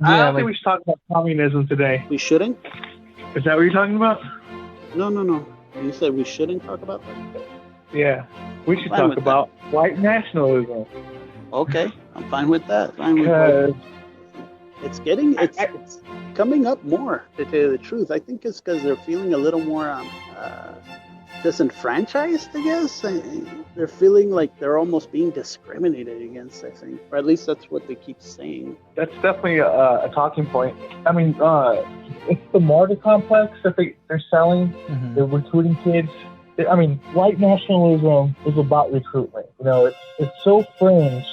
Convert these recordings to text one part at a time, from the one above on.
I don't think we should talk about communism today. We shouldn't? Is that what you're talking about? No. You said we shouldn't talk about that? Yeah. We should talk about white nationalism. Okay, I'm fine with that. It's coming up more, to tell you the truth. I think it's because they're feeling a little more disenfranchised, I guess. They're feeling like they're almost being discriminated against, I think. Or at least that's what they keep saying. That's definitely a talking point. I mean, it's the martyr complex that they're selling. Mm-hmm. They're recruiting kids. I mean, white nationalism is about recruitment. You know, it's so fringe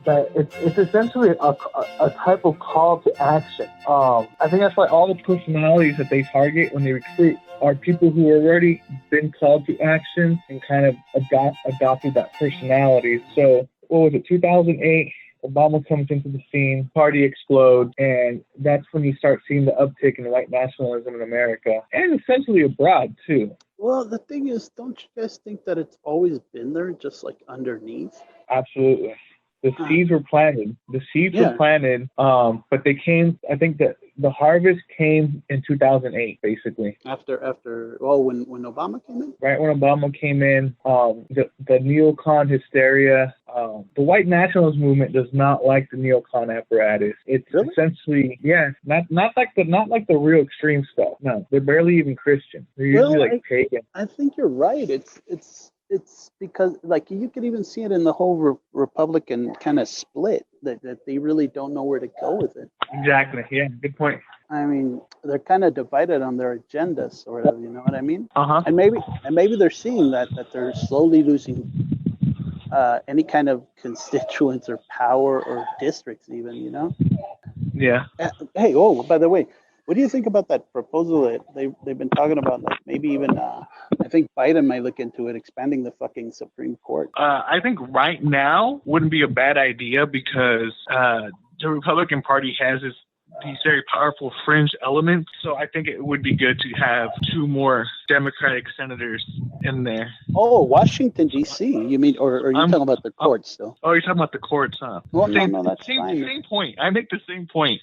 that it's essentially a type of call to action. I think that's why all the personalities that they target when they recruit are people who have already been called to action and kind of adopted that personality. So, what was it, 2008? Obama comes into the scene, party explodes, and that's when you start seeing the uptick in white nationalism in America, and essentially abroad, too. Well, the thing is, don't you guys think that it's always been there, just like underneath? Absolutely. The seeds were planted. Were planted, but they came, I think that the harvest came in 2008, basically. When Obama came in? Right when Obama came in, the neocon hysteria, the white nationalist movement does not like the neocon apparatus. It's essentially, not like the real extreme stuff. No, they're barely even Christian. They're usually pagan. I think you're right. It's because, like, you could even see it in the whole Republican kind of split, that they really don't know where to go with it. Exactly. Yeah, good point. I mean, they're kind of divided on their agendas, sort of, you know what I mean? Uh-huh. And maybe they're seeing that they're slowly losing any kind of constituents or power or districts even, you know? Yeah. Hey, by the way, what do you think about that proposal that they've been talking about? Like maybe even, I think Biden might look into it, expanding the fucking Supreme Court. I think right now wouldn't be a bad idea because the Republican Party has these very powerful fringe elements. So I think it would be good to have 2 more Democratic senators in there. Oh, Washington, D.C. You mean, or are you talking about the courts still? Oh, you're talking about the courts, huh? Well, no, that's fine. Same point. I make the same point.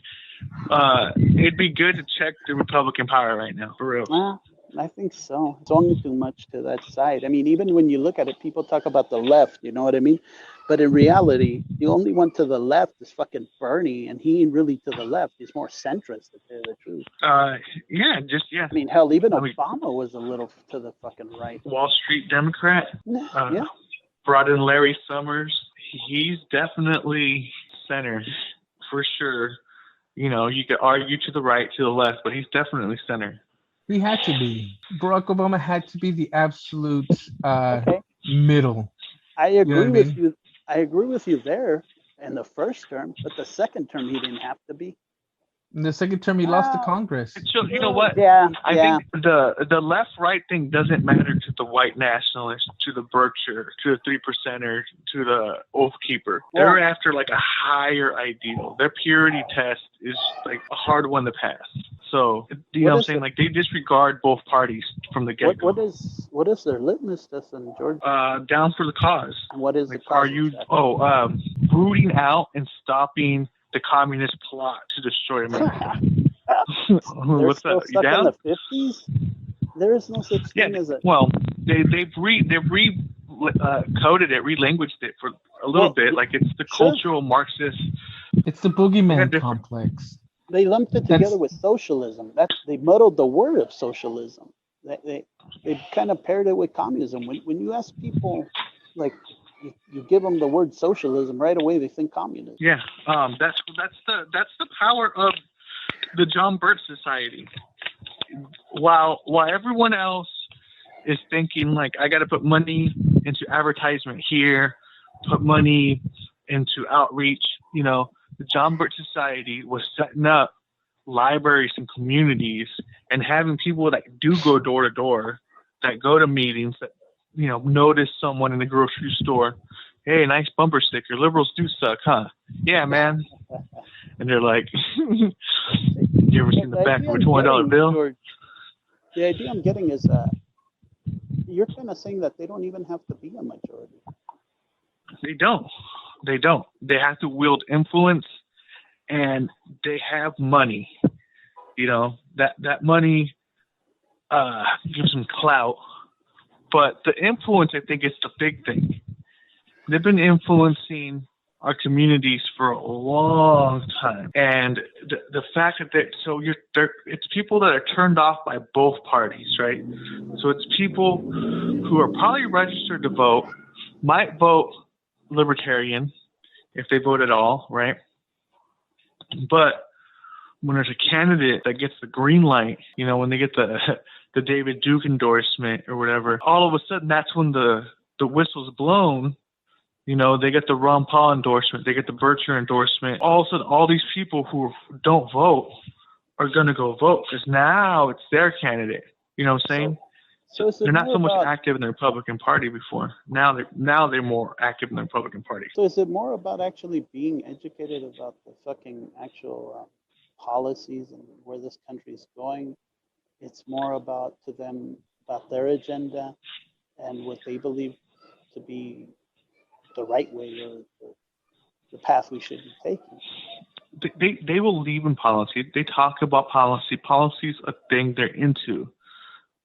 It'd be good to check the Republican power right now, for real. I think so. It's only too much to that side. I mean, even when you look at it, people talk about the left, you know what I mean? But in reality, the only one to the left is fucking Bernie, and he ain't really to the left. He's more centrist, to tell you the truth. Yeah. I mean, hell, even Obama was a little to the fucking right. Wall Street Democrat. Yeah. Brought in Larry Summers. He's definitely center, for sure. You know, you could argue to the right, to the left, but he's definitely center. He had to be. Barack Obama had to be the absolute middle. I agree with you. I agree with you there in the first term, but the second term he didn't have to be. In the second term, he lost to Congress. So, you know what? I think the left-right thing doesn't matter to the white nationalists, to the Berkshire, to the 3%er, to the Oath Keeper. They're after like a higher ideal. Their purity test is like a hard one to pass. So, you know what I'm saying? Like, they disregard both parties from the get-go. What is their litmus test, then, George? Down for the cause. And what is like, the cause? Rooting out and stopping the communist plot to destroy America. What's that? You down? In the 50s? There is no such thing as a... Well, they've coded it, relanguaged it for a little bit. Like, it's the cultural Marxist... It's the boogeyman complex. They lumped it together with socialism. They muddled the word of socialism. They kind of paired it with communism. When you ask people, like, you give them the word socialism right away, they think communism. Yeah, that's the power of the John Birch Society. While everyone else is thinking like, I got to put money into advertisement here, put money into outreach, you know, the John Birch Society was setting up libraries and communities and having people that do go door to door, that go to meetings, that, you know, notice someone in the grocery store. Hey, nice bumper sticker. Liberals do suck, huh? Yeah, man. And they're like, you ever seen the back of a $20 bill? George, the idea I'm getting is you're kind of saying that they don't even have to be a majority. They don't. They have to wield influence and they have money. That money gives them clout. But the influence, I think, is the big thing. They've been influencing our communities for a long time, and the fact that it's people that are turned off by both parties, right? So it's people who are probably registered to vote, might vote Libertarian if they vote at all, right? But when there's a candidate that gets the green light, when they get the David Duke endorsement or whatever, all of a sudden that's when the whistle's blown. They get the Ron Paul endorsement, they get the Bercher endorsement. All of a sudden, all these people who don't vote are going to go vote because now it's their candidate. You know what I'm saying? So they're not so much active in the Republican Party before. Now they're more active in the Republican Party. So is it more about actually being educated about the fucking actual policies and where this country is going? It's more about their agenda and what they believe to be the right way or the path we should be taking. They will leave in policy. They talk about policy. Policy's a thing they're into.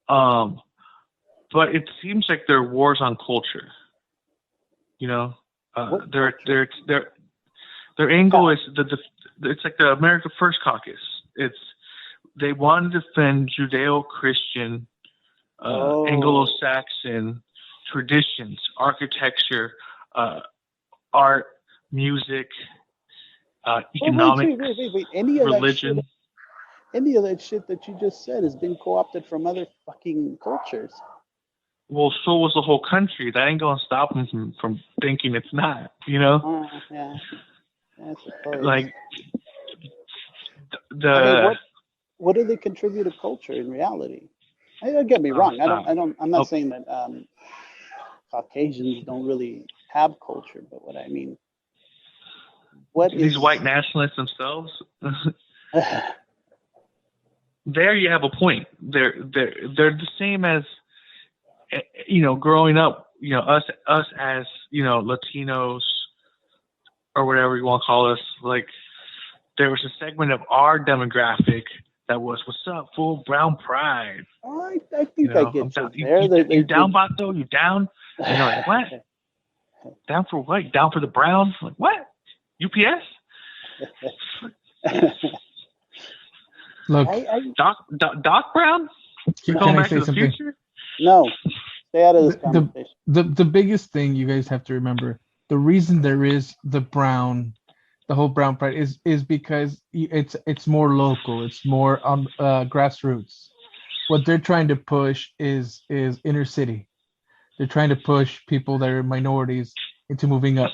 But it seems like they're wars on culture. Their angle is it's like the America First Caucus. They want to defend Judeo-Christian, Anglo-Saxon traditions, architecture, art, music, economics, wait. religion. Any of that shit that you just said has been co-opted from other fucking cultures. Well, so was the whole country. That ain't gonna stop them from thinking it's not. Yeah. I suppose. Like what do they contribute to culture in reality? Don't get me wrong. I'm not saying that Caucasians don't really have culture, but what I mean, these white nationalists themselves. There you have a point. They're the same as growing up. Us as Latinos or whatever you want to call us. Like there was a segment of our demographic that was, "What's up, fool? Brown pride." I think I get you there. You down, Bato? You down? And you're like, what? Down for what? Down for the Browns? Like, what? UPS? Look, Doc Brown? You going back to the future? No, stay out of this conversation. The biggest thing you guys have to remember, the reason there is the whole brown pride is because it's more local, it's more on grassroots. What they're trying to push is inner city. They're trying to push people that are minorities into moving up,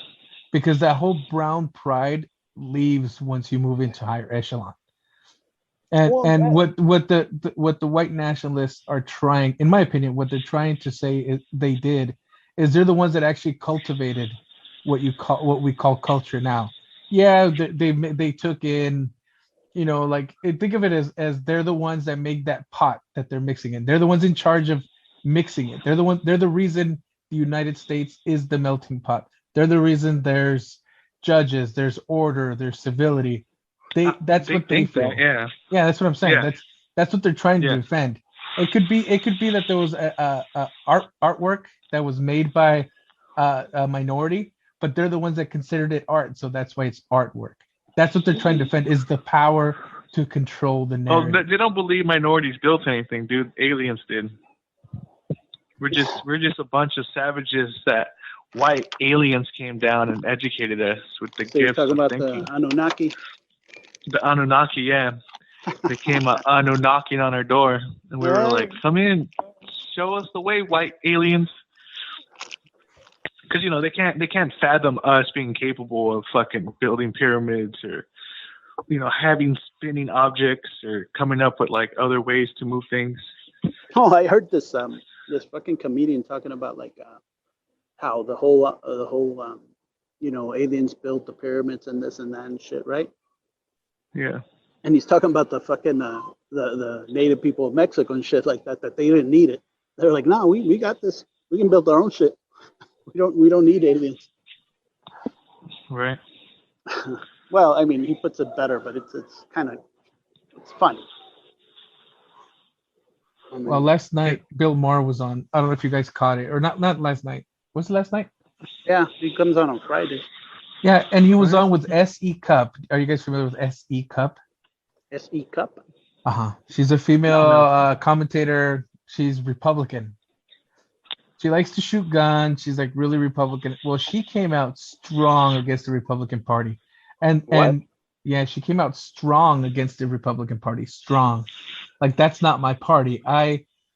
because that whole brown pride leaves once you move into higher echelon. And what the white nationalists are trying, in my opinion, what they're trying to say is they're the ones that actually cultivated what we call culture now. Yeah, they took in, like think of it as they're the ones that make that pot that they're mixing in. They're the ones in charge of mixing it. They're the reason the United States is the melting pot. They're the reason there's judges, there's order, there's civility. That's what they feel. Yeah, that's what I'm saying. Yeah. That's what they're trying to defend. It could be that there was a artwork that was made by a minority, but they're the ones that considered it art, so that's why it's artwork. That's what they're trying to defend, is the power to control the narrative. Oh, they don't believe minorities built anything, dude. Aliens did. We're just a bunch of savages that white aliens came down and educated us with the gifts you're talking about thinking. The Anunnaki? The Anunnaki, yeah. They came knocking on our door, and we were like, "Come in, show us the way, white aliens." Because they can't fathom us being capable of fucking building pyramids or having spinning objects or coming up with like other ways to move things. Oh, I heard this fucking comedian talking about like how the whole aliens built the pyramids and this and that and shit, right? Yeah. And he's talking about the fucking the native people of Mexico and shit like that they didn't need it. They're like, no, we got this. We can build our own shit. We don't need aliens. Right. Well, I mean, he puts it better, but it's kind of it's funny. I Well, mean, last night Bill Maher was on. I don't know if you guys caught it or not. Not last night. Was it last night? yeah, he comes on Friday. Yeah, and he was Right. on with S.E. Cup. Are you guys familiar with S.E. Cup? SE Cup. Uh-huh. She's a female No. commentator. She's Republican. She likes to shoot guns. She's like really Republican. Well, she came out strong against the Republican Party. What? And yeah, she came out strong against the Republican Party. Strong. Like that's not my party.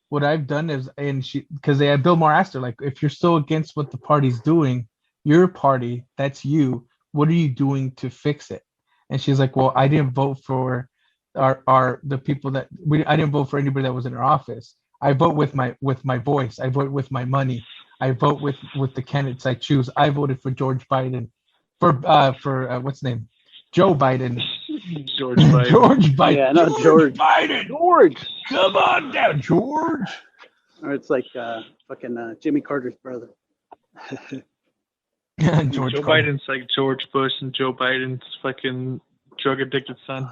What I've done is, and she, because they had Bill Maher asked her, like, if you're so against what the party's doing, your party, that's you, what are you doing to fix it? And she's like, well, I didn't vote for our the people that I didn't vote for anybody that was in our office. I vote with my voice. I vote with my money. I vote with the candidates I choose. I voted for George Biden, for what's his name, Joe Biden. George Biden. George Biden. Yeah, no, George. Biden. George. Come on down, George. Or it's like fucking Jimmy Carter's brother. George Joe Carter. Biden's like George Bush, and Joe Biden's fucking drug addicted son.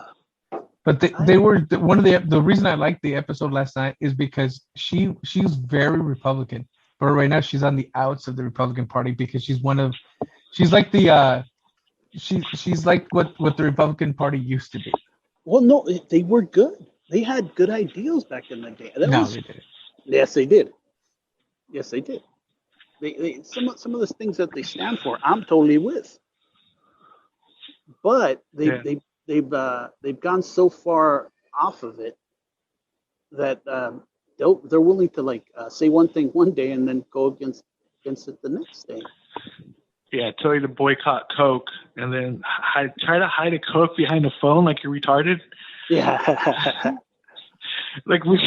But they were one of the reason I liked the episode last night is because she's very Republican, but right now she's on the outs of the Republican Party because she's like the she's like what the Republican Party used to be. Well, no, they were good. They had good ideals back in the day. They didn't. Yes, they did. Yes, they did. They some of the things that they stand for, I'm totally with. But they've gone so far off of it that they're willing to like say one thing one day and then go against it the next day. Yeah, tell you to boycott Coke, and then try to hide a Coke behind a phone like you're retarded. Yeah. Like, what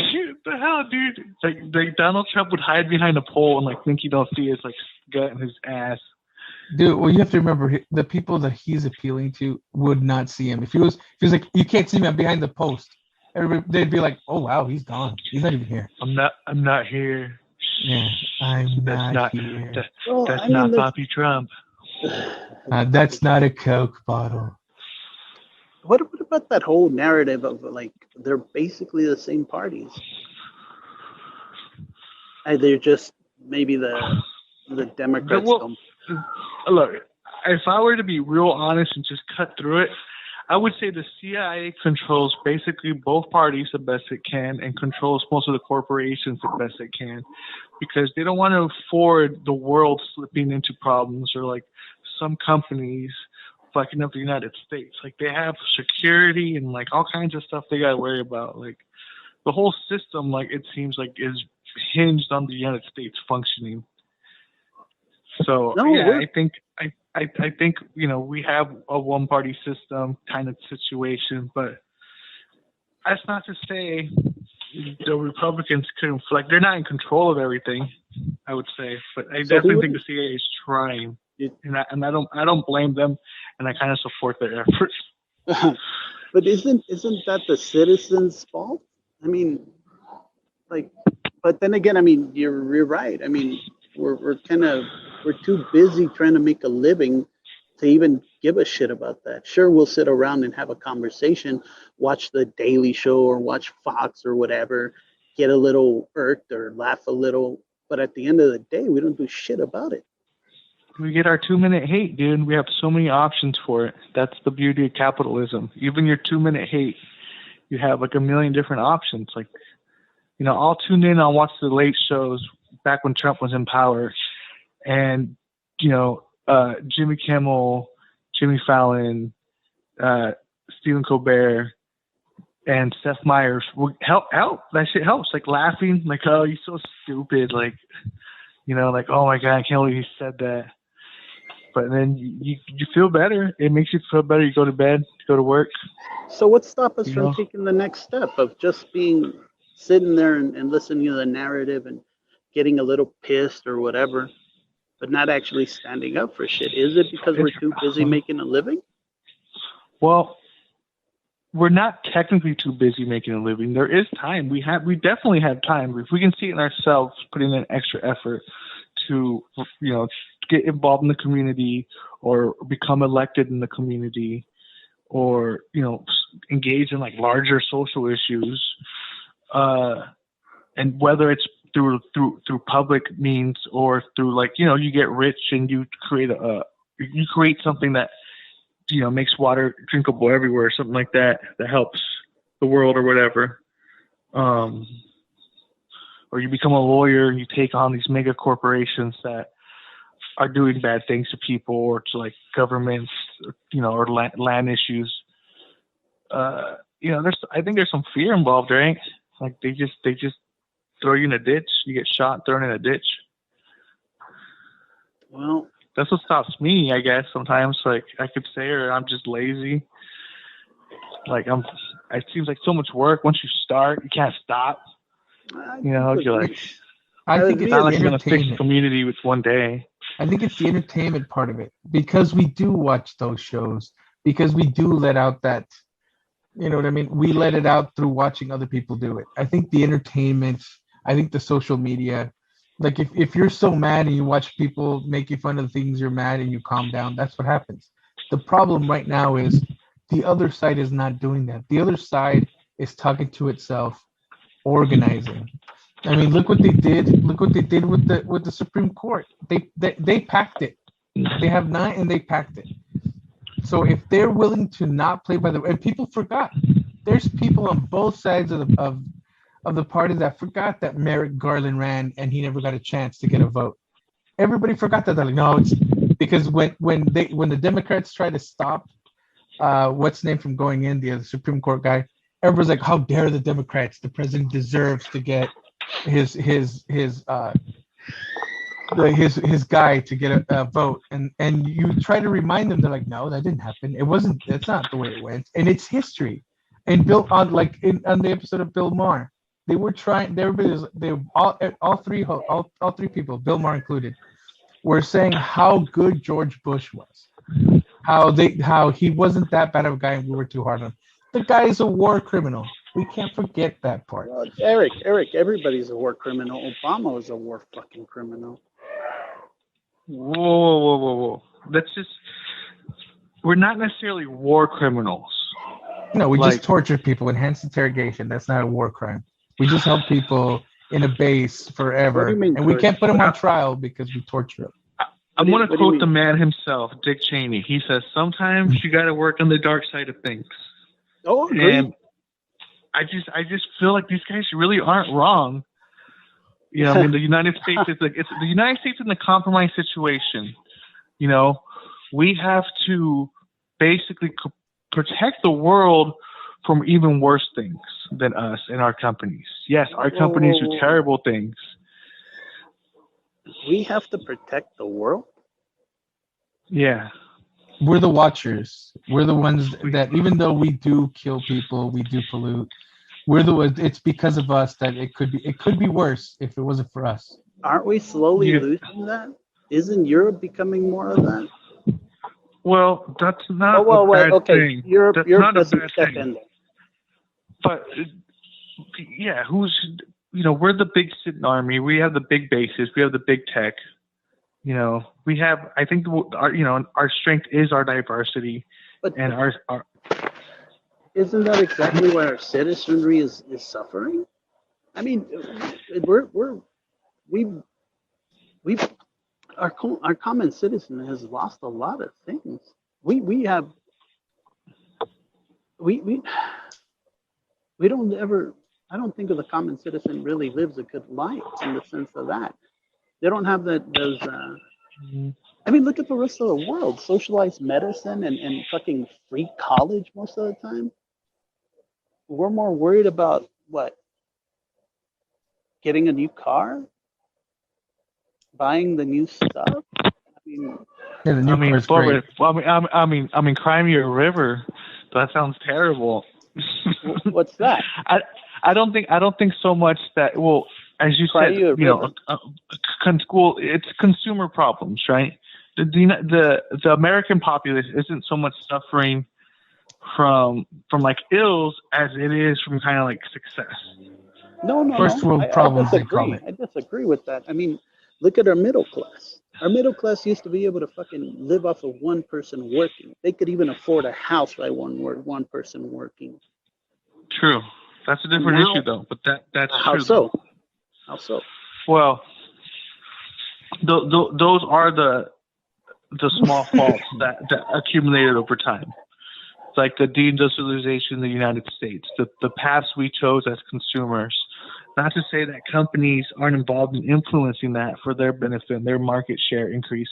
the hell, dude? Like Donald Trump would hide behind a pole and like think you don't see his like gut in his ass. Dude, well, you have to remember the people that he's appealing to would not see him. If he was like, you can't see me, I'm behind the post. Everybody, they'd be like, oh wow, he's gone. He's not even here. I'm not here. Yeah, I'm not here. That's not Bobby Trump. That's not a Coke bottle. What about that whole narrative of like they're basically the same parties? They're just maybe the Democrats. Look, if I were to be real honest and just cut through it, I would say the CIA controls basically both parties the best it can and controls most of the corporations the best it can because they don't want to afford the world slipping into problems or like some companies fucking up the United States. Like they have security and like all kinds of stuff they got to worry about. Like the whole system, like it seems like is hinged on the United States functioning. So I think we have a one party system kind of situation, but that's not to say the Republicans couldn't like they're not in control of everything, I would say. But I definitely think the CIA is trying. And I don't blame them, and I kind of support their efforts. But isn't that the citizens' fault? I mean, like, but then again, I mean, you're right. I mean, we're too busy trying to make a living to even give a shit about that. Sure, we'll sit around and have a conversation, watch the Daily Show or watch Fox or whatever, get a little irked or laugh a little, but at the end of the day, we don't do shit about it. We get our 2-minute hate, dude. We have so many options for it. That's the beauty of capitalism. Even your 2-minute hate, you have like a million different options. Like, I'll tune in, I'll watch the late shows back when Trump was in power. And, Jimmy Kimmel, Jimmy Fallon, Stephen Colbert, and Seth Meyers will help. That shit helps. Like laughing, like, oh, you're so stupid. Like, like, oh my God, I can't believe he said that. But then you feel better. It makes you feel better. You go to bed, go to work. So what stops us from taking the next step of just sitting there and listening to the narrative and getting a little pissed or whatever, but not actually standing up for shit? Is it because we're too busy making a living? Well, we're not technically too busy making a living. There is time. We definitely have time. If we can see it in ourselves, putting in extra effort to, get involved in the community or become elected in the community, or engage in like larger social issues, and whether it's through public means or through like you get rich and you create something that makes water drinkable everywhere, something like that helps the world or whatever. Or you become a lawyer and you take on these mega corporations that are doing bad things to people or to like governments, or land issues. I think there's some fear involved, right? Like they just throw you in a ditch, you get shot, thrown in a ditch. Well, that's what stops me, I guess. Sometimes, like I could say, or I'm just lazy. Like it seems like so much work. Once you start, you can't stop. You're like, I think it's not like you're gonna fix the community with one day. I think it's the entertainment part of it, because we do watch those shows, because we do let out that, you know what I mean? We let it out through watching other people do it. I think the entertainment, I think the social media, like if you're so mad and you watch people making fun of the things you're mad and you calm down, that's what happens. The problem right now is the other side is not doing that. The other side is talking to itself, organizing. I mean, look what they did. Look what they did with the Supreme Court. They packed it. They have 9 and they packed it. So if they're willing to not play by the, and people forgot, there's people on both sides of the party that forgot that Merrick Garland ran and he never got a chance to get a vote. Everybody forgot that. They're like, no, it's because when the Democrats try to stop what's name from going in, the Supreme Court guy, everybody's like, how dare the Democrats? The president deserves to get his guy to get a vote, and you try to remind them, they're like, no, that didn't happen. That's not the way it went, and it's history. And Bill, on the episode of Bill Maher, they were trying. All three people, Bill Maher included, were saying how good George Bush was, how he wasn't that bad of a guy, and we were too hard on him. The guy is a war criminal. We can't forget that part. Well, Eric, everybody's a war criminal. Obama was a war fucking criminal. Whoa. We're not necessarily war criminals. No, we just torture people, enhanced interrogation. That's not a war crime. We just held people in a base forever. And we can't put them on trial because we torture them. I'm going to quote the man himself, Dick Cheney. He says, sometimes you got to work on the dark side of things. Oh, agreed. And I just feel like these guys really aren't wrong. I mean, the United States is like, it's the United States in a compromised situation. We have to basically protect the world from even worse things than us and our companies. Yes, our companies do terrible things. We have to protect the world? Yeah. We're the watchers. We're the ones that, even though we do kill people, we do pollute, we're the ones. It's because of us that it could be worse if it wasn't for us. Aren't we slowly losing that? Isn't Europe becoming more of that? Well, that's not a bad thing. Europe doesn't bad step thing. in there. But yeah, we're the big sitting army. We have the big bases. We have the big tech. We have. I think our strength is our diversity, and our. Isn't that exactly why our citizenry is suffering? I mean, our common citizen has lost a lot of things. We don't ever. I don't think of the common citizen really lives a good life in the sense of that. They don't have those. I mean, look at the rest of the world. Socialized medicine and fucking free college most of the time. We're more worried about what? Getting a new car? Buying the new stuff? I mean, Crimea River. That sounds terrible. What's that? I don't think so much that. Well, as you said, it's consumer problems, right? The American populace isn't so much suffering from like ills as it is from kind of like success. No. First world problems, I disagree with that. I mean, Look at our middle class. Our middle class used to be able to fucking live off of one person working. They could even afford a house by one person working. True. That's a different issue, though. But that's how true. So? Though. How so? Well, those are the small faults that accumulated over time. It's like the deindustrialization in the United States, the paths we chose as consumers. Not to say that companies aren't involved in influencing that for their benefit and their market share increase,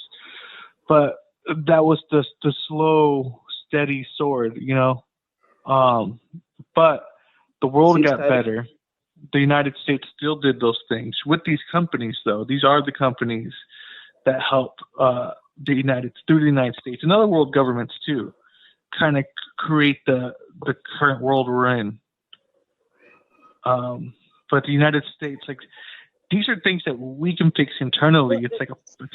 but that was the slow, steady sword, you know. But the world got better. The United States still did those things with these companies, though. These are the companies that help through the United States and other world governments too, kind of create the current world we're in. But the United States, like, these are things that we can fix internally. It's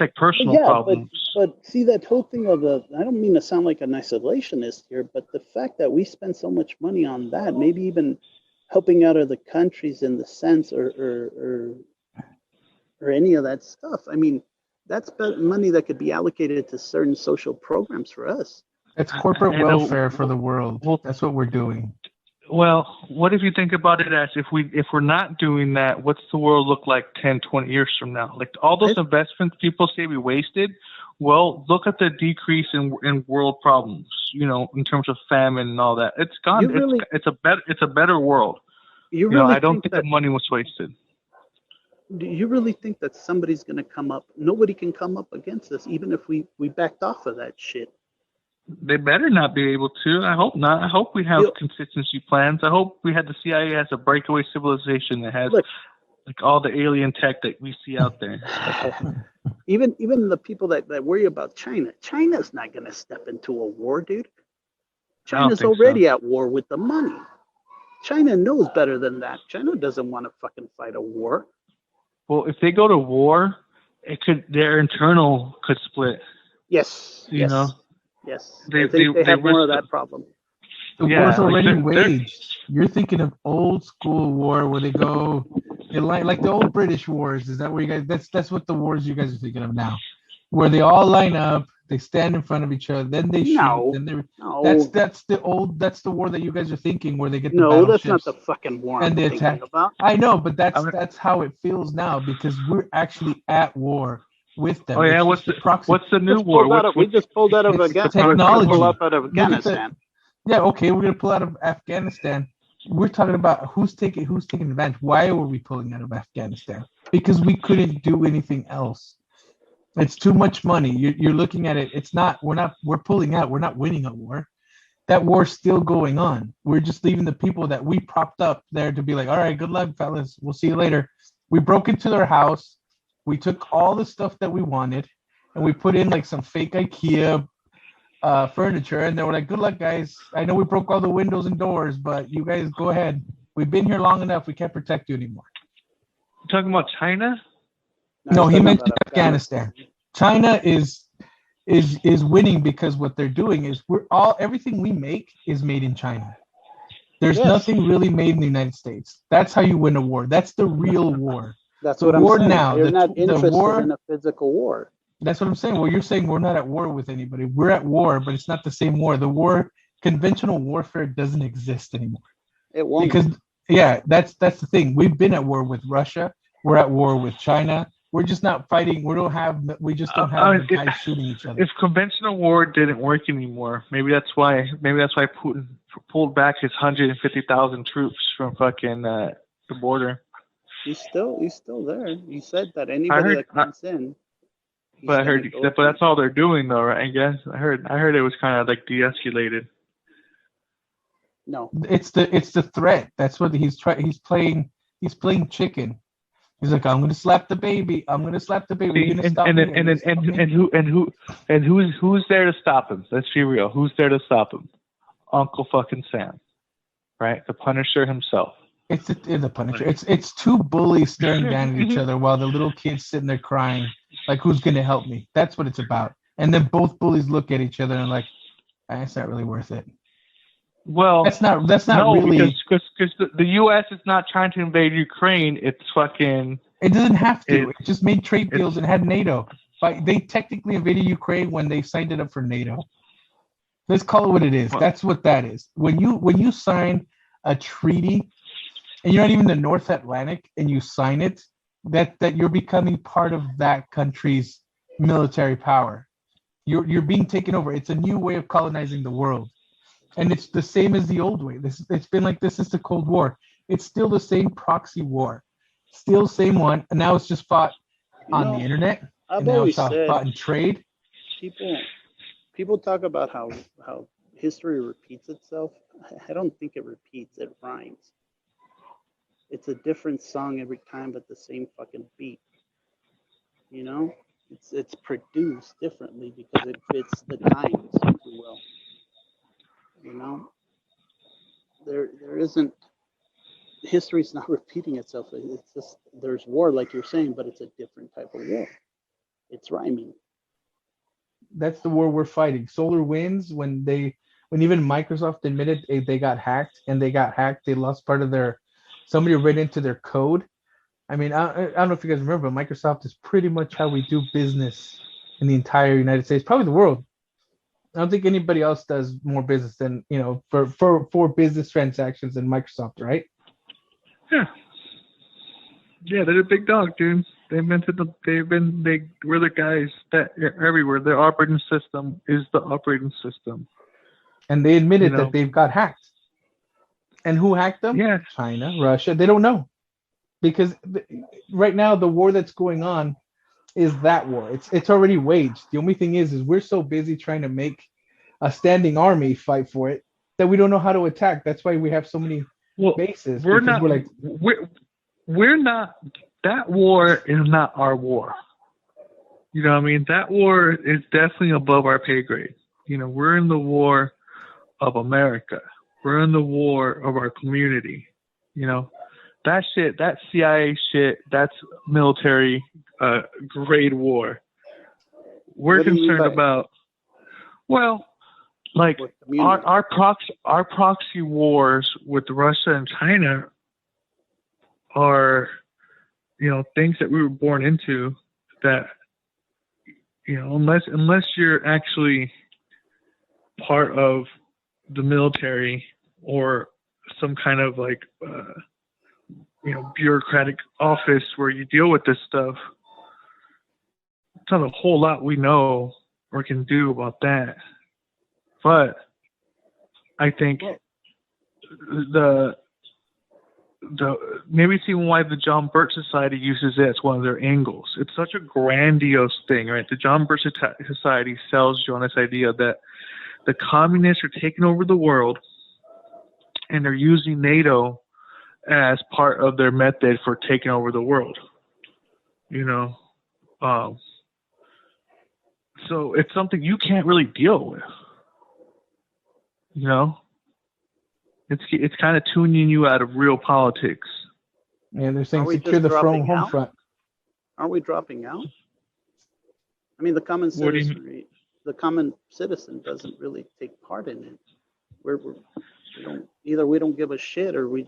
like personal problems. But see, that whole thing of I don't mean to sound like an isolationist here, but the fact that we spend so much money on that, maybe even helping out other countries in the sense or any of that stuff. I mean, that's money that could be allocated to certain social programs for us. It's corporate welfare for the world. That's what we're doing. Well, what if you think about it as if we're not doing that, what's the world look like 10, 20 years from now? Like all those investments people say we wasted, well, look at the decrease in world problems, you know, in terms of famine and all that. It's gone. It's a better world. I don't think the money was wasted. Do you really think that somebody's going to come up? Nobody can come up against us, even if we backed off of that shit. They better not be able to. I hope not. I hope we have consistency plans. I hope we had the CIA has a breakaway civilization that has like all the alien tech that we see out there. Even the people that worry about China's not going to step into a war, dude. China's already at war with the money. China knows better than that. China doesn't want to fucking fight a war. Well, if they go to war, their internal could split. Yes. You know? Yes. They have more of that problem. The war's already waged. You're thinking of old school war where they go, like the old British wars. Is that where you guys? That's what the wars you guys are thinking of now, where they all line up, they stand in front of each other, then they shoot. That's the war that you guys are thinking, where they get the battleships. That's not the fucking war and I'm thinking about. I know, but that's how it feels now because we're actually at war with them. Oh yeah, what's the new war? We just pulled out of Afghanistan. Technology. Out of Afghanistan. Yeah, okay, we're gonna pull out of Afghanistan. We're talking about who's taking advantage. Why were we pulling out of Afghanistan? Because we couldn't do anything else. It's too much money. You're looking at it. We're pulling out. We're not winning a war. That war's still going on. We're just leaving the people that we propped up there to be like, all right, good luck, fellas. We'll see you later. We broke into their house. We took all the stuff that we wanted, and we put in like some fake IKEA furniture, and they were like, good luck, guys. I know we broke all the windows and doors, but you guys go ahead. We've been here long enough. We can't protect you anymore. You talking about China? No, he mentioned Afghanistan. China is winning because what they're doing is everything we make is made in China. There's nothing really made in the United States. That's how you win a war. That's the real war. That's what I'm saying. Now, you're not interested in a physical war. That's what I'm saying. Well, you're saying we're not at war with anybody. We're at war, but it's not the same war. Conventional warfare doesn't exist anymore. It won't. Because that's the thing. We've been at war with Russia. We're at war with China. We're just not fighting. We just don't have guys shooting each other. If conventional war didn't work anymore, maybe that's why Putin pulled back his 150,000 troops from fucking the border. He's still there. He said that anybody that comes in. But that's all they're doing, though, right? I guess I heard it was kind of like de-escalated. No, it's the threat. That's what he's playing. He's playing chicken. He's like, I'm gonna slap the baby. Who's there to stop him? Let's be real. Who's there to stop him? Uncle fucking Sam, right? The Punisher himself. It's the Punisher. It's two bullies staring down at each other while the little kid's sitting there crying, like, who's gonna help me? That's what it's about. And then both bullies look at each other and like, it's not really worth it. Well, that's not really because the U.S. is not trying to invade Ukraine. It's fucking It doesn't have to. It just made trade deals and had NATO. But they technically invaded Ukraine when they signed it up for NATO. Let's call it what it is. That's what that is. When you sign a treaty and you're not even the North Atlantic and you sign it, that you're becoming part of that country's military power. You're being taken over. It's a new way of colonizing the world. And it's the same as the old way. It's been like this since the Cold War. It's still the same proxy war. Still same one. And now it's just fought on the internet. I've and now always it's said fought in trade. People talk about how history repeats itself. I don't think it repeats, it rhymes. It's a different song every time, but the same fucking beat. You know? It's produced differently because it fits the times, if you will. You know? There isn't, history's not repeating itself. It's just, there's war like you're saying, but it's a different type of war. It's rhyming. That's the war we're fighting. Solar winds, when even Microsoft admitted they got hacked, they lost part of somebody read into their code. I mean, I don't know if you guys remember, but Microsoft is pretty much how we do business in the entire United States, probably the world. I don't think anybody else does more business than, for business transactions than Microsoft, right? Yeah. Yeah, they're the big dog, dude. We're the guys that are everywhere. Their operating system is the operating system. And they admitted that they've got hacked. And who hacked them? Yeah. China, Russia. They don't know. Because right now the war that's going on is that war. It's already waged. The only thing is we're so busy trying to make a standing army fight for it that we don't know how to attack. That's why we have so many bases. We're not. That war is not our war. You know what I mean? That war is definitely above our pay grade. We're in the war of America. We're in the war of our community. That shit, that CIA shit, that's military grade war. We're concerned about, like our proxy wars with Russia and China are, things that we were born into that, unless you're actually part of the military or some kind of like, bureaucratic office where you deal with this stuff, it's not a whole lot we know or can do about that. But I think the maybe it's even why the John Birch Society uses it as one of their angles. It's such a grandiose thing, right? The John Birch Society sells you on this idea that the communists are taking over the world and they're using NATO as part of their method for taking over the world. So it's something you can't really deal with. It's kind of tuning you out of real politics. Yeah, they're saying secure the home front. Aren't we dropping out? I mean, the common citizen doesn't really take part in it. We don't give a shit, or we're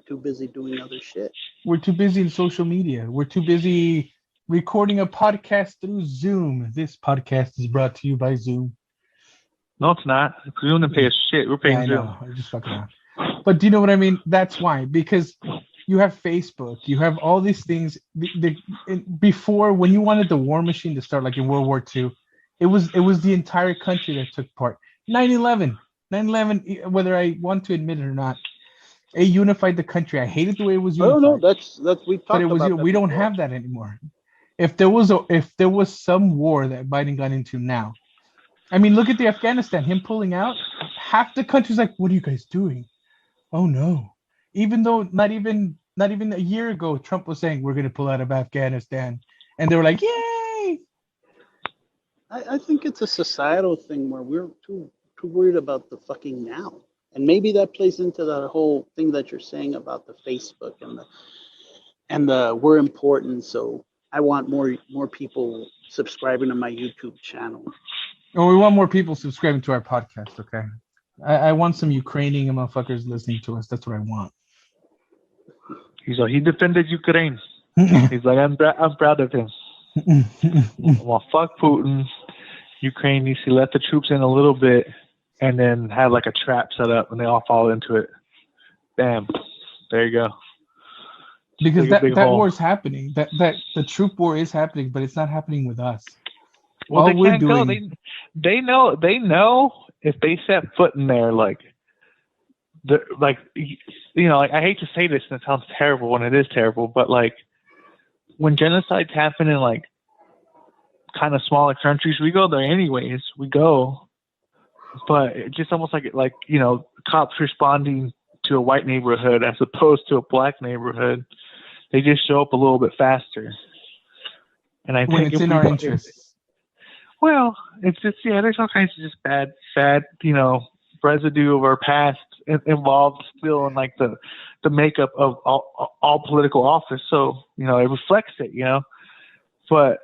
too busy doing other shit. We're too busy in social media. We're too busy recording a podcast through Zoom. This podcast is brought to you by Zoom. No, it's not. Zoom didn't pay us shit. We're paying Zoom. I know. I'm just fucking around. But do you know what I mean? That's why. Because you have Facebook. You have all these things. Before, when you wanted the war machine to start, like in World War II, it was the entire country that took part. 9/11, whether I want to admit it or not, it unified the country. I hated the way it was unified. No, that's we talked but it was, about that we don't before. have that anymore. If there was some war that Biden got into now, I mean, look at the Afghanistan. Him pulling out, half the country's like, "What are you guys doing?" Oh no! Even though not even a year ago, Trump was saying we're going to pull out of Afghanistan, and they were like, "Yay!" I think it's a societal thing where we're too worried about the fucking now, and maybe that plays into that whole thing that you're saying about the Facebook and the we're important. So I want more people subscribing to my YouTube channel. Oh, we want more people subscribing to our podcast, okay? I want some Ukrainian motherfuckers listening to us. That's what I want. He defended Ukraine. He's like, I'm proud of him. Well, fuck Putin. Ukraine needs to let the troops in a little bit, and then have like a trap set up, and they all fall into it. Bam, there you go. Because Dig a big that hole. war is happening. That the troop war is happening, but it's not happening with us. Well, All they we're can't go. doing, They know if they set foot in there, like I hate to say this, and it sounds terrible, and it is terrible, but like when genocides happen in like kind of smaller countries, we go there anyways. We go, but it's just almost like cops responding to a white neighborhood as opposed to a black neighborhood. They just show up a little bit faster, and I when think it's in our interests. Well, it's just there's all kinds of just bad, residue of our past involved still in like the makeup of all political office. So it reflects it, But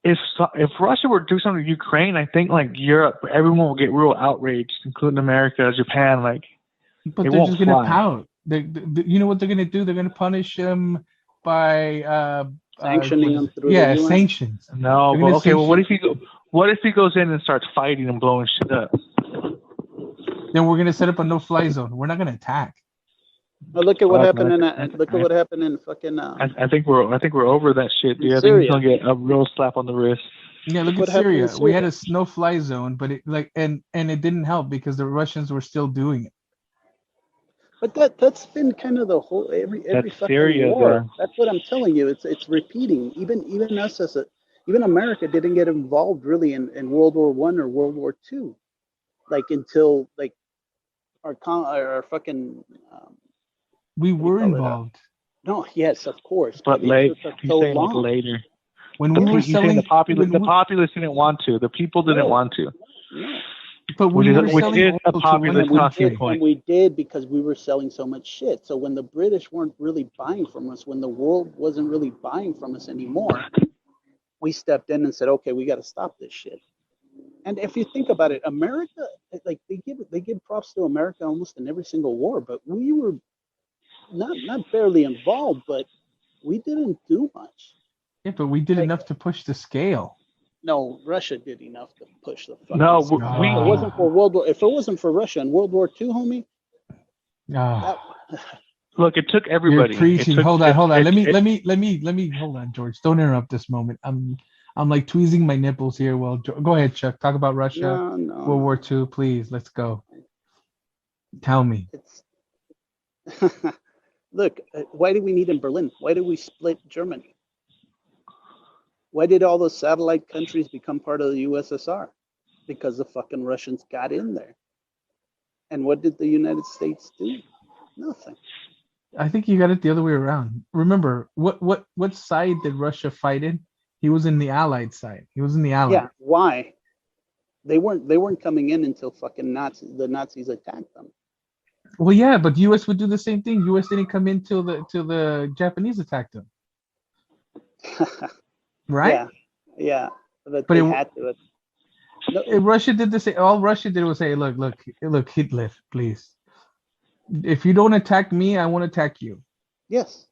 if Russia were to do something to Ukraine, I think like Europe, everyone will get real outraged, including America, Japan. Like, but they're just gonna pout. You know what they're gonna do? They're gonna punish him by sanctioning them through the UN? Sanctions. No, but okay. Well, what if he goes in and starts fighting and blowing shit up? Then we're gonna set up a no-fly zone. We're not gonna attack. Well, look at what happened in fucking. I think we're over that shit, dude. I think he's gonna get a real slap on the wrist. Yeah, look at Syria. We had a no-fly zone, but it it didn't help because the Russians were still doing it. But that's been kind of the whole every fucking Syria, war. Though. That's what I'm telling you. It's repeating. Even us even America didn't get involved really in World War I or World War II, like until like our fucking. We were involved. No, yes, of course. But late. He's saying like later. When we were selling, the populace didn't want to. The people didn't want to. No. But we were selling a populist talking point. And we did because we were selling so much shit. So when the British weren't really buying from us, when the world wasn't really buying from us anymore, we stepped in and said, "Okay, we got to stop this shit." And if you think about it, America, like they give props to America almost in every single war, but we were not barely involved, but we didn't do much. Yeah, but we did enough to push the scale. No, Russia did enough to push the fucking. No, if it wasn't for if it wasn't for Russia in World War II, homie. Look, it took everybody. You're preaching. Hold on. Let me hold on, George. Don't interrupt this moment. I'm like tweezing my nipples here. Well, go ahead, Chuck. Talk about Russia, World War II, please. Let's go. Tell me. Look, why did we need in Berlin? Why did we split Germany? Why did all those satellite countries become part of the USSR? Because the fucking Russians got in there. And what did the United States do? Nothing. I think you got it the other way around. Remember, what side did Russia fight in? He was in the Allied side. He was in the Allied. Yeah, why? They weren't coming in until fucking the Nazis attacked them. Well, yeah, but the U.S. would do the same thing. U.S. didn't come in till the Japanese attacked them. Right? Yeah. But they had to. Russia did the same. All Russia did was say, look, Hitler, please. If you don't attack me, I won't attack you. Yes.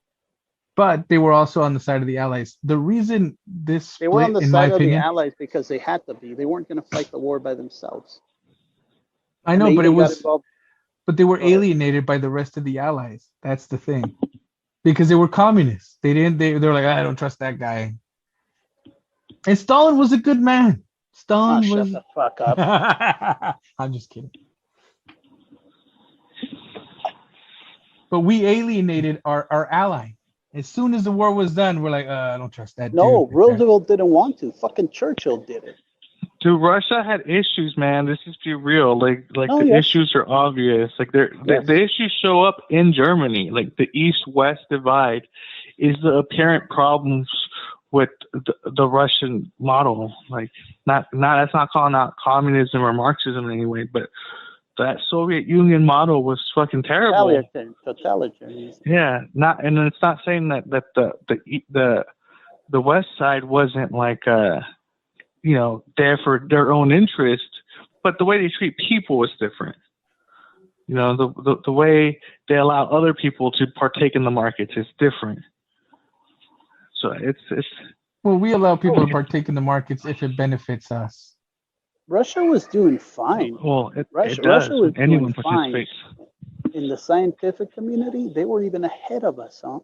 But they were also on the side of the Allies. The reason this split, they were on the in side my of opinion, the Allies because they had to be. They weren't going to fight the war by themselves. I know, but they were alienated by the rest of the Allies. That's the thing. Because they were communists. They were like, I don't trust that guy. And Stalin was a good man. Stalin was. Shut the fuck up. I'm just kidding. But we alienated our ally. As soon as the war was done, we're like, I don't trust that. No, dude. Roosevelt didn't want to. Fucking Churchill did it. Dude, Russia had issues, man. Let's just be real. The issues are obvious. Like the issues show up in Germany. Like the East-West divide is the apparent problems with the Russian model. Like that's not calling out communism or Marxism in any way, but that Soviet Union model was fucking terrible. Totalitarian. Yeah, and it's not saying that the West side wasn't like there for their own interest, but the way they treat people is different. The way they allow other people to partake in the markets is different. So it's Well, we allow people to partake in the markets if it benefits us. Russia was doing fine. well, it Russia does was when anyone doing fine participates. in the scientific community. They were even ahead of us, huh?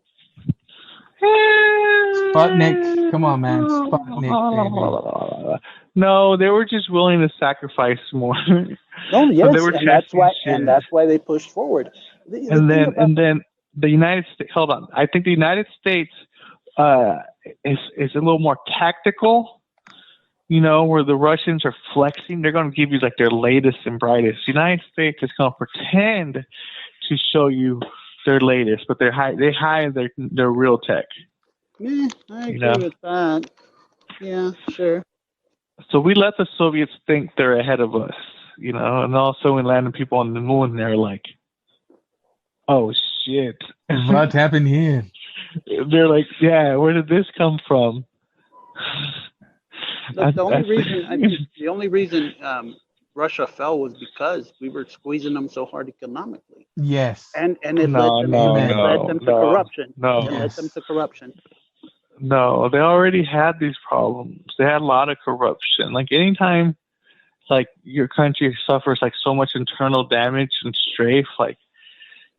Sputnik, come on, man, Sputnik, baby. No, they were just willing to sacrifice more. No, So they yes, were and that's testing why, shit. they pushed forward. The And thing then about the United States. Hold on, I think the United States uh, is a little more tactical. You know, where the Russians are flexing, they're going to give you like their latest and brightest. The United States is going to pretend to show you their latest, but they hide their real tech. I You agree know, with that. Yeah, sure. so we let the Soviets think they're ahead of us. You know, and also we landed people on the moon, and they're like, "Oh shit, What happened here?" They're like, "Yeah, where did this come from?" Look, the only reason Russia fell was because we were squeezing them so hard economically, Yes. and it led them to corruption. no. It led them to corruption. No, they already had these problems. They had a lot of corruption. Like anytime, like your country suffers like so much internal damage and strafe, like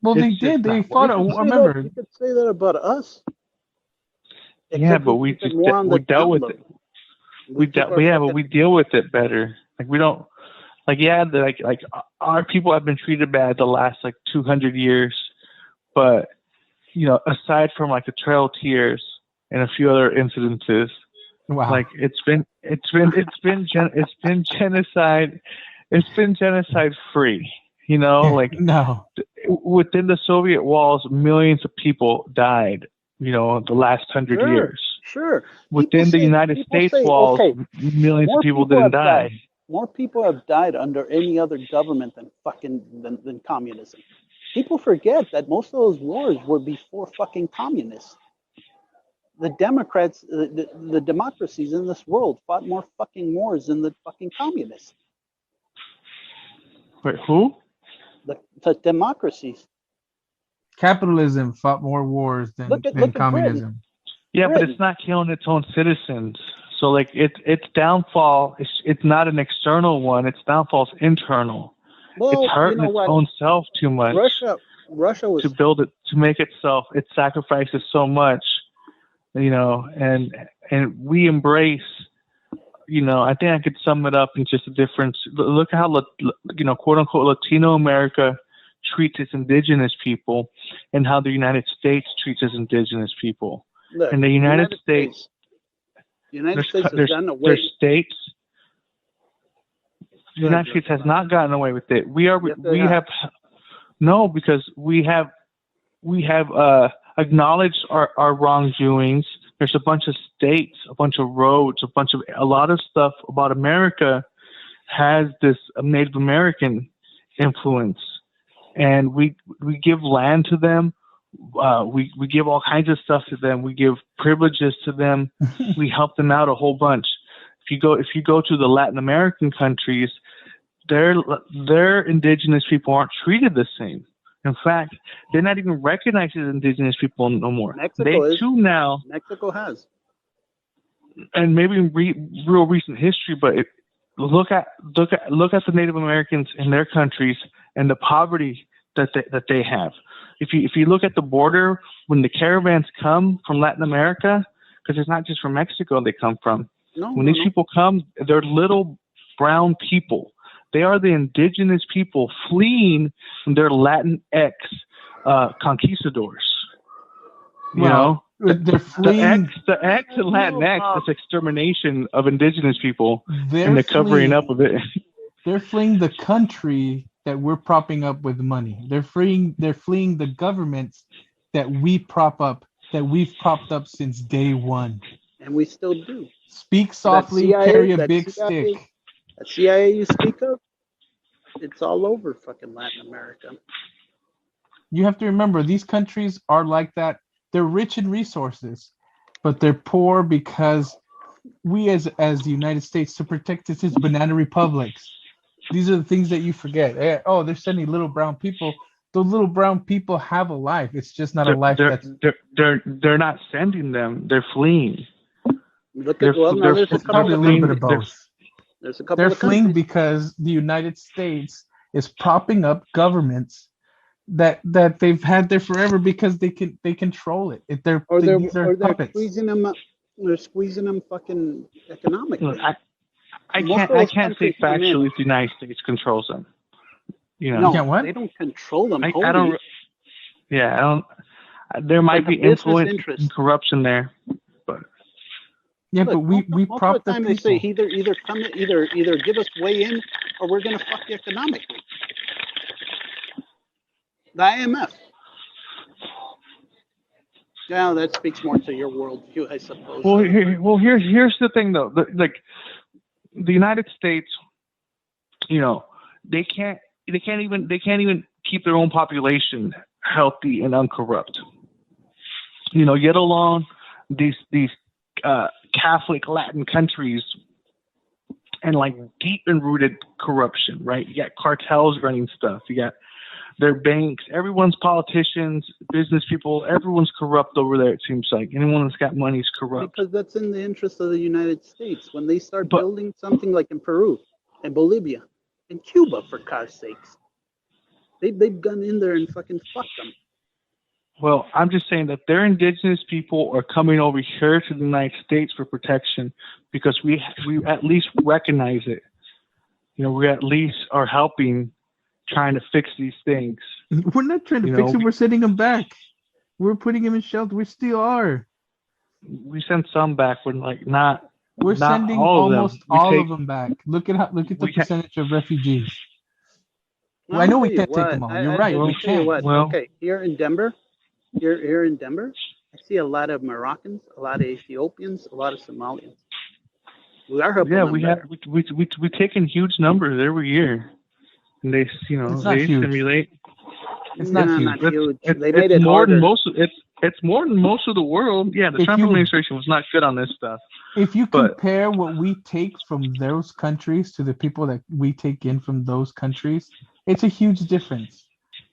Well, they it's did. just They not fought. working. Remember? You could say that about us. Yeah, Except but we keep it just more on we the dealt down with low. it. We keep dealt, our yeah, but fucking- we deal with it better. Like we don't, like yeah, like our people have been treated bad the last like 200 years, but you know, aside from like the Trail of Tears and a few other incidences, Wow. like it's been genocide. It's been genocide free. You know, like no. Within the Soviet walls, millions of people died. You know, the last 100 years. Sure. Within the United States walls, millions of people didn't die. More people have died under any other government than communism. People forget that most of those wars were before fucking communists. The Democrats, the democracies in this world fought more fucking wars than the fucking communists. Wait, who? The democracies. Capitalism fought more wars than communism. Yeah, but it's not killing its own citizens. So like its downfall it's not an external one. Its downfall's internal. It's hurting its own self too much. Russia was to build it, to make itself. It sacrifices so much, you know, and we embrace. You know, I think I could sum it up in just a difference. Look at how, you know, quote unquote Latino America treats its indigenous people, and how the United States treats its indigenous people. Look, in the United States, has gotten away. There's states. The United States has not gotten away with it. Because we have acknowledged our wrongdoings. There's a bunch of states, a bunch of roads, a lot of stuff about America has this Native American influence, and we give land to them. We give all kinds of stuff to them. We give privileges to them. We help them out a whole bunch. If you go to the Latin American countries, their indigenous people aren't treated the same. In fact, they're not even recognized as indigenous people no more. Mexico has. And maybe in real recent history, but look at the Native Americans in their countries and the poverty that they have. If you look at the border, when the caravans come from Latin America, because it's not just from Mexico they come from. When these people come, they're little brown people. They are the indigenous people fleeing from their Latinx conquistadors. You know, they're fleeing. The X and Latinx is extermination of indigenous people and the covering up of it. They're fleeing the country that we're propping up with money. They're fleeing the governments that we prop up, that we've propped up since day one. And we still do. Speak softly, carry a big stick. That CIA you speak of, it's all over fucking Latin America. You have to remember, these countries are like that. They're rich in resources, but they're poor because we as the United States, to protect its banana republics. These are the things that you forget. Oh, they're sending little brown people. those little brown people have a life. It's just not a They're life they're that's. they're not sending them. They're fleeing. Look They're at well, now they're there's a It's couple probably a of little bit countries. of both. There's a couple They're of fleeing countries. because the United States is propping up governments that they've had there forever because they control it. These are They're puppets. squeezing them up. They're squeezing them fucking economically. Look, I Most can't of I those can't say countries come in. factually if the United States controls them. You know, You can't No, what? they don't control them I wholly. don't. Yeah, I don't. There might like a be business influence interest. and corruption there, but Yeah, Look, but we most of prop the the time they say people. either give us way in or we're gonna fuck you economically. The IMF. Yeah, that speaks more to your worldview, I suppose. here's the thing though. Like the United States, you know, they can't even keep their own population healthy and uncorrupt. You know, yet alone these Catholic Latin countries and like deep and rooted corruption, right? You got cartels running stuff. You got their banks. Everyone's politicians, business people. Everyone's corrupt over there. It seems like anyone that's got money is corrupt. Because that's in the interest of the United States. When they start But- building something like in Peru and Bolivia and Cuba, for God's sakes, they've gone in there and fucking fucked them. Well, I'm just saying that their indigenous people are coming over here to the United States for protection because we at least recognize it. You know, we at least are helping, trying to fix these things. We're not trying to You fix know, it. We're sending them back. We're putting them in shelter. We still are. We send some back, but like not. We're not sending all of them. almost We all take- of them back. Look at the we ha- percentage of refugees. Well, I know I'll we tell you can't take what, them all. I- You're I- right. I'll We tell you can't. what, Well- okay, here in Denver, I see a lot of Moroccans, a lot of Ethiopians, a lot of Somalians. We are helping Yeah, them we better. have we take in huge numbers every year, and they It's not they huge. simulate. It's not huge. Not huge. It's They made it more harder. than most. It's more than most of the world. Yeah, the If Trump you- administration was not good on this stuff. If you But- compare what we take from those countries to the people that we take in from those countries, it's a huge difference.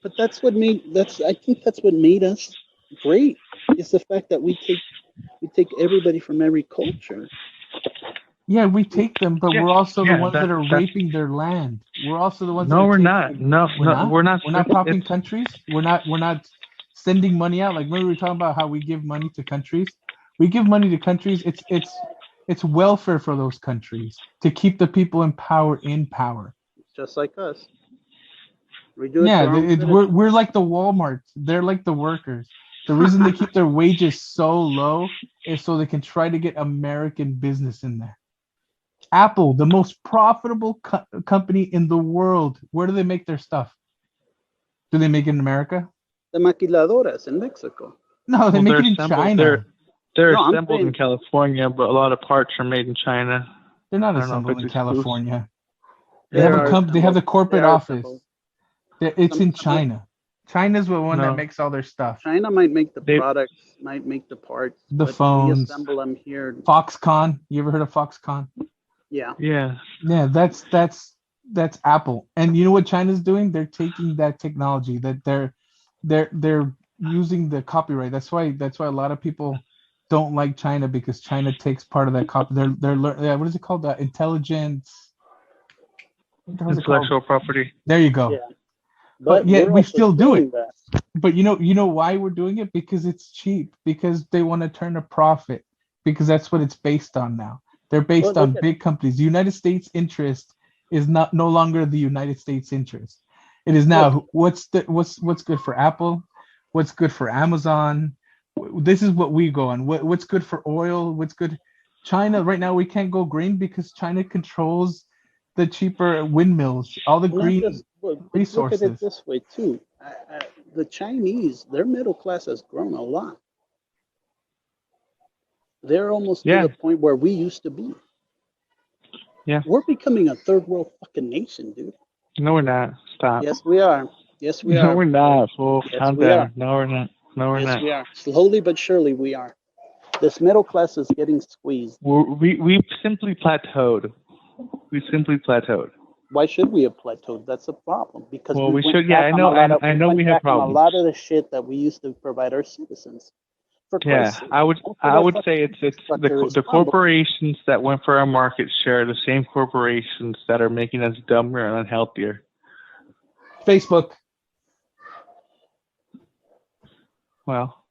But I think that's what made us great, is the fact that we take everybody from every culture. Yeah, we take them, but Yeah, we're also the yeah, ones that are that's- raping their land. We're also the ones that No, are we're taking- not. No, We're no, not. we're not. We're not propping It's- countries. We're not sending money out. Like remember we were talking about how we give money to countries. We give money to countries. It's welfare for those countries to keep the people in power in power. Just like us. We do it Yeah, to our own we're like the Walmart. They're like the workers. The reason they keep their wages so low is so they can try to get American business in there. Apple, the most profitable company in the world. Where do they make their stuff? Do they make it in America? The maquiladoras in Mexico. No, they Well, make they're it in assembled- China. They're No, I'm assembled in saying- California, but a lot of parts are made in China. They're not I don't know if assembled in it's exclusive. California. They They have are they have the assembled. corporate They are office. assembled. It's in Some- China. China's the one No. that makes all their stuff. China might make the They- products, might make the parts, The but phones. we assemble them here. Foxconn. You ever heard of Foxconn? Yeah. Yeah. Yeah, that's Apple. And you know what China's doing? They're taking that technology that they're using the copyright. That's why a lot of people don't like China, because China takes part of that copy. What is it called? Intelligence. What the hell is it called? Intellectual property. There you go. Yeah. But yet we're we also still do doing it. that. But you know why we're doing it? Because it's cheap. Because they want to turn a profit. Because that's what it's based on now. They're based Well, on look at- big companies. The United States interest is no longer the United States interest. It is now what's good for Apple, what's good for Amazon. This is what we go on. What's good for oil? What's good? China right now we can't go green because China controls the cheaper windmills, all the Not green just- but look at resources. it this way too. The Chinese, their middle class has grown a lot. They're almost Yeah. to the point where we used to be. Yeah. We're becoming a third world fucking nation, dude. No, we're not. Stop. Yes, we are. Yes, we No, are. we're not. Fool. Yes, Calm we down. are. No, we're not. No, we're Yes, not. we are. Slowly but surely, we are. This middle class is getting squeezed. We simply plateaued. We simply plateaued. why should we have plateaued? That's a problem because Well, we went should. Yeah, back I on know. a lot of I know we have on a problems. lot of the shit that we used to provide our citizens. For Yeah, Christ's sake, I would. most of I that would fucking say it's infrastructure is the public. corporations that went for our market share, the same corporations that are making us dumber and unhealthier. Facebook. Well,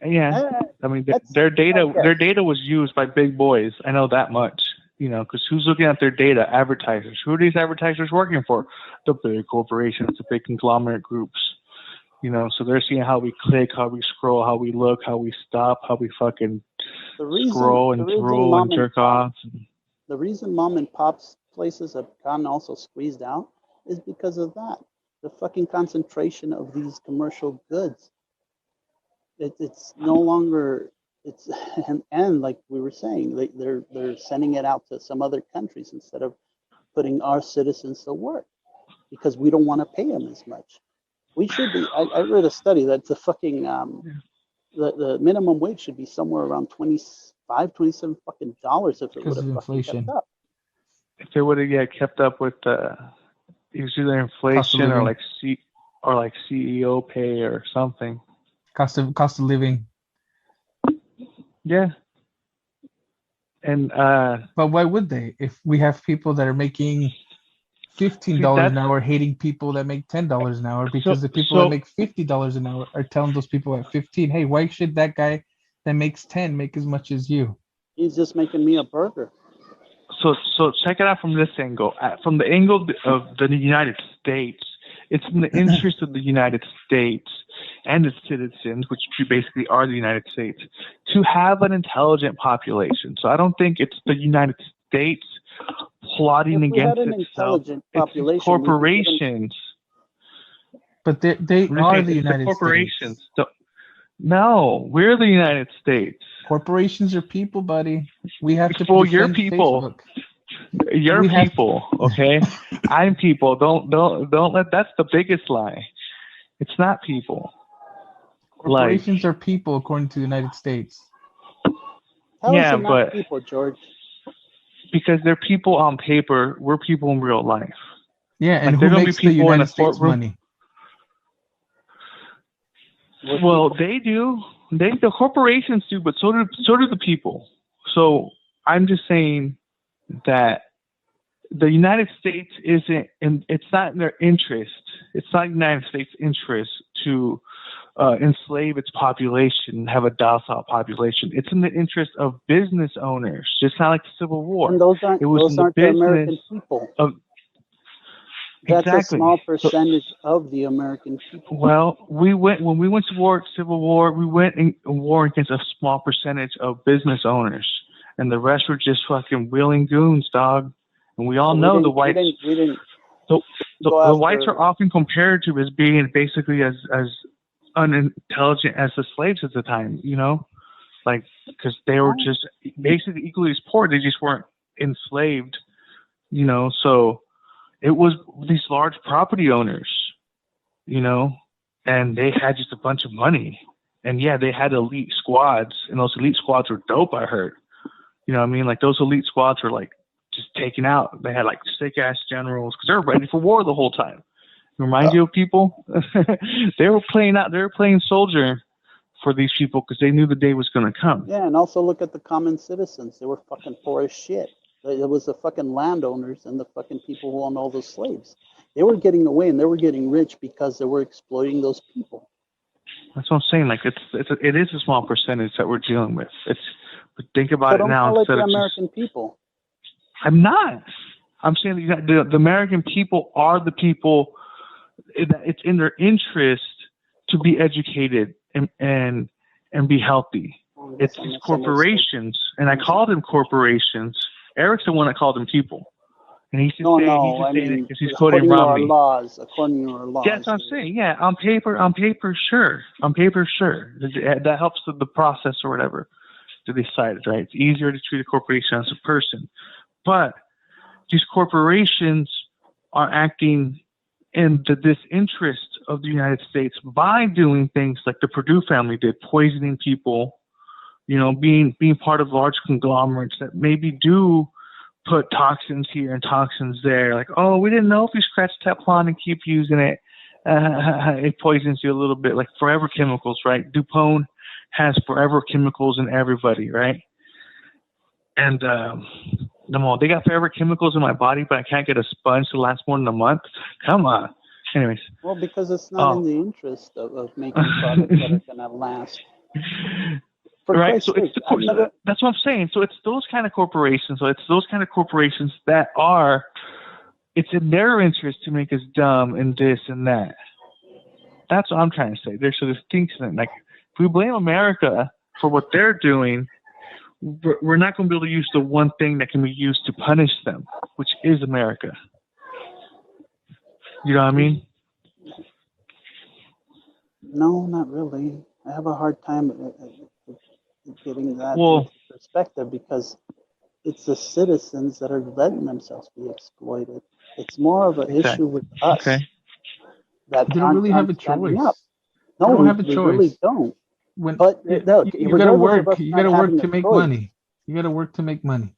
yeah. I mean, That's their data. yeah. Their data was used by big boys. I know that much. You know, because who's looking at their data? Advertisers. Who are these advertisers working for? The big corporations, the big conglomerate groups. You know, so they're seeing how we click, how we scroll, how we look, how we stop, how we fucking scroll and drool and jerk off. The reason mom and pop's places have gotten also squeezed out is because of that. The fucking concentration of these commercial goods. It's no longer it's and like we were saying, they're sending it out to some other countries instead of putting our citizens to work because we don't want to pay them as much. We should be. I read a study that the fucking the minimum wage should be somewhere around 25, 27 fucking dollars if it would have fucking kept up. If it would have kept up with either inflation or like CEO pay or something. Cost of living. Yeah. And but why would they? If we have people that are making $15 an hour hating people that make $10 an hour because the people that make $50 an hour are telling those people at 15, hey, why should that guy that makes 10 make as much as you? He's just making me a burger. So check it out from this angle. From the angle of the United States, it's in the interest of the United States and its citizens, which basically are the United States, to have an intelligent population. So I don't think it's the United States plotting against itself. It's corporations. But they are the United corporations. States. No, we're the United States. Corporations are people, buddy. We have to defend your people. Facebook. Your people, okay? I'm people. Don't let. That's the biggest lie. It's not people. Corporations are people, according to the United States. How is it not people, George? Because they're people on paper. We're people in real life. Yeah, and who makes the United States money? Well, they do. The corporations do, but so do the people. So I'm just saying that the United States isn't, and it's not in their interest. It's not the United States' interest to enslave its population, have a docile population. It's in the interest of business owners, just not like the Civil War. And those aren't the American people. That's exactly. A small percentage of the American people. Well, when we went to Civil War, we went in war against a small percentage of business owners, and the rest were just fucking willing goons, dog. And we all know the whites. The whites are often compared to as being basically as unintelligent as the slaves at the time, you know, like because they were just basically equally as poor. They just weren't enslaved, you know. So it was these large property owners, you know, and they had just a bunch of money. And yeah, they had elite squads, and those elite squads were dope, I heard. You know what I mean? Like those elite squads were like just taken out. They had like sick ass generals because they were ready for war the whole time. Remind you of people? They were playing soldier for these people because they knew the day was going to come. Yeah, and also look at the common citizens. They were fucking poor as shit. It was the fucking landowners and the fucking people who owned all those slaves. They were getting away and they were getting rich because they were exploiting those people. That's what I'm saying. Like it is a small percentage that we're dealing with. But think about it now instead of American people. I'm not. I'm saying that the American people are the people. It's in their interest to be educated and be healthy. It's these corporations, and I call them corporations. Eric's the one that called them people, and he's just saying it because he's quoting Romney. According to our laws. Yeah, that's what I'm saying. Yeah, on paper, sure. That helps with the process or whatever to decide it, right? It's easier to treat a corporation as a person, but these corporations are acting in the disinterest of the United States by doing things like the Purdue family did, poisoning people, you know, being part of large conglomerates that maybe do put toxins here and toxins there. Like, oh, we didn't know if you scratch Teflon and keep using it, it poisons you a little bit. Like forever chemicals, right? DuPont has forever chemicals in everybody, right? And they got forever chemicals in my body, but I can't get a sponge to last more than a month. Come on. Anyways. Well, because it's not in the interest of making products that are gonna last. Right, so that's what I'm saying. So it's those kind of corporations. So it's those kind of corporations that are. It's in their interest to make us dumb and this and that. That's what I'm trying to say. There's a distinction. Like if we blame America for what they're doing, we're not going to be able to use the one thing that can be used to punish them, which is America. You know what I mean? No, not really. I have a hard time getting that perspective because it's the citizens that are letting themselves be exploited. It's more of an issue with us. That they don't really have a choice. No, they don't have a choice. Really don't. You gotta work. You gotta work to make money. You gotta work to make money.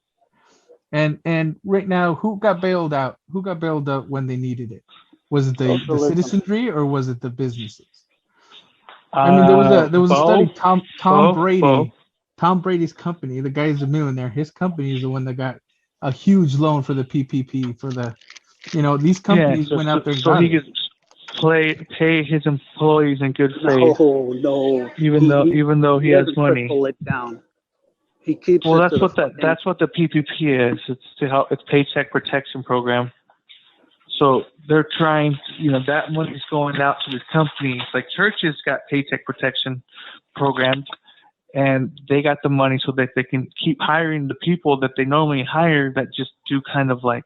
And right now, who got bailed out? Who got bailed out when they needed it? Was it the citizenry or was it the businesses? I mean, there was a study. Tom Brady, Tom Brady's company. The guy's a millionaire. His company is the one that got a huge loan for the PPP for the, these companies went out there. So he could pay his employees in good faith. No. Even though he has money. Pull it down. He keeps. Well, that's what the PPP is. It's to help. It's Paycheck Protection Program. So they're trying, that money's going out to these companies. Like churches got paycheck protection programs, and they got the money so that they can keep hiring the people that they normally hire that just do kind of like,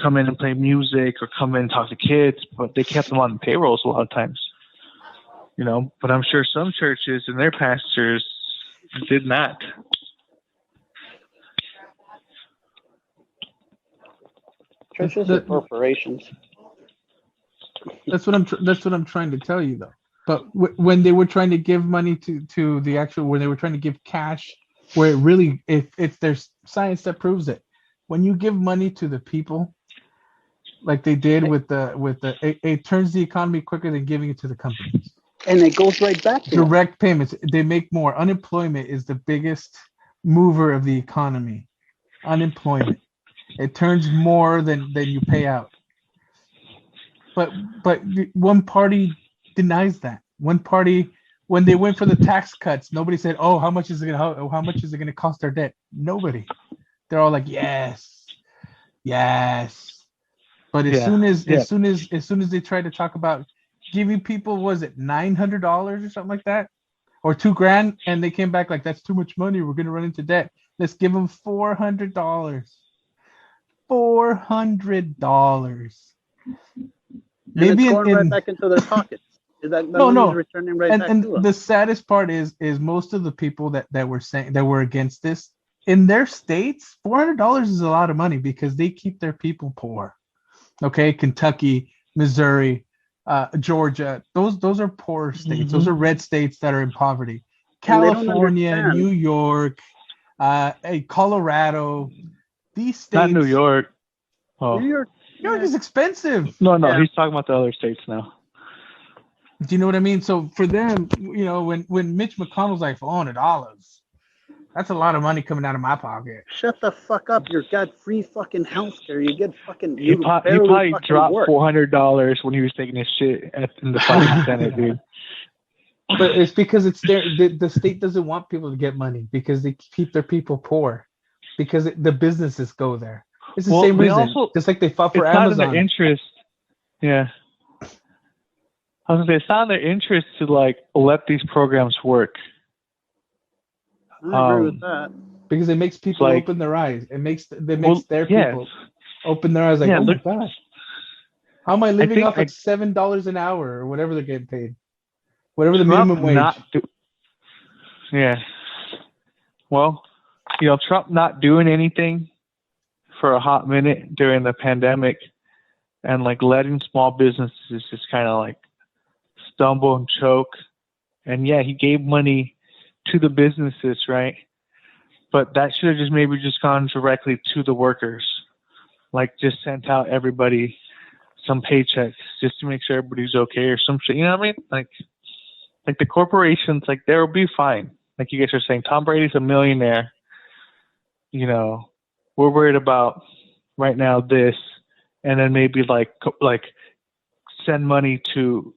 come in and play music or come in and talk to kids, but they kept them on the payrolls a lot of times. But I'm sure some churches and their pastors did not. Churches are corporations. That's what I'm trying to tell you, though. But when they were trying to give money to the actual, when they were trying to give cash, where it really, if there's science that proves it, when you give money to the people, like they did it turns the economy quicker than giving it to the companies. And it goes right back to direct payments. They make more. Unemployment is the biggest mover of the economy. Unemployment. It turns more than you pay out. But one party denies that. One party, when they went for the tax cuts, nobody said, "Oh, how much is it gonna cost our debt?" Nobody. They're all like, "Yes, yes." But as soon as they tried to talk about giving people, was it $900 or something like that, or $2,000, and they came back like, "That's too much money. We're gonna run into debt. Let's give them $400." $400. Maybe it's going right back into their pockets. Is that money returning right back to them? The saddest part is most of the people that were saying that were against this in their states, $400 is a lot of money because they keep their people poor. Okay, Kentucky, Missouri, Georgia, those are poor states. Mm-hmm. Those are red states that are in poverty. California, New York, Colorado. These states. Not New York. Oh. New York is expensive. No, he's talking about the other states now. Do you know what I mean? So for them, when Mitch McConnell's like $400, that's a lot of money coming out of my pocket. Shut the fuck up! You got free fucking healthcare. You get fucking. He probably dropped $400 when he was taking his shit in the fucking Senate, dude. But it's because it's the state doesn't want people to get money because they keep their people poor. Because the businesses go there. It's the same reason. Also, just like they fought for Amazon. It's not in their interest. Yeah. I was going to say, it's not in their interest to let these programs work. I agree with that. Because it makes people open their eyes. It makes their people open their eyes. Like, oh my God. How am I living off $7 an hour or whatever they're getting paid? Whatever the minimum wage. Well, Trump not doing anything for a hot minute during the pandemic and letting small businesses just kind of stumble and choke. And he gave money to the businesses, right? But that should have just maybe just gone directly to the workers. Like just sent out everybody some paychecks just to make sure everybody's okay or some shit. You know what I mean? Like the corporations, like they'll be fine. Like you guys are saying, Tom Brady's a millionaire. You know, we're worried about right now this, and then maybe like send money to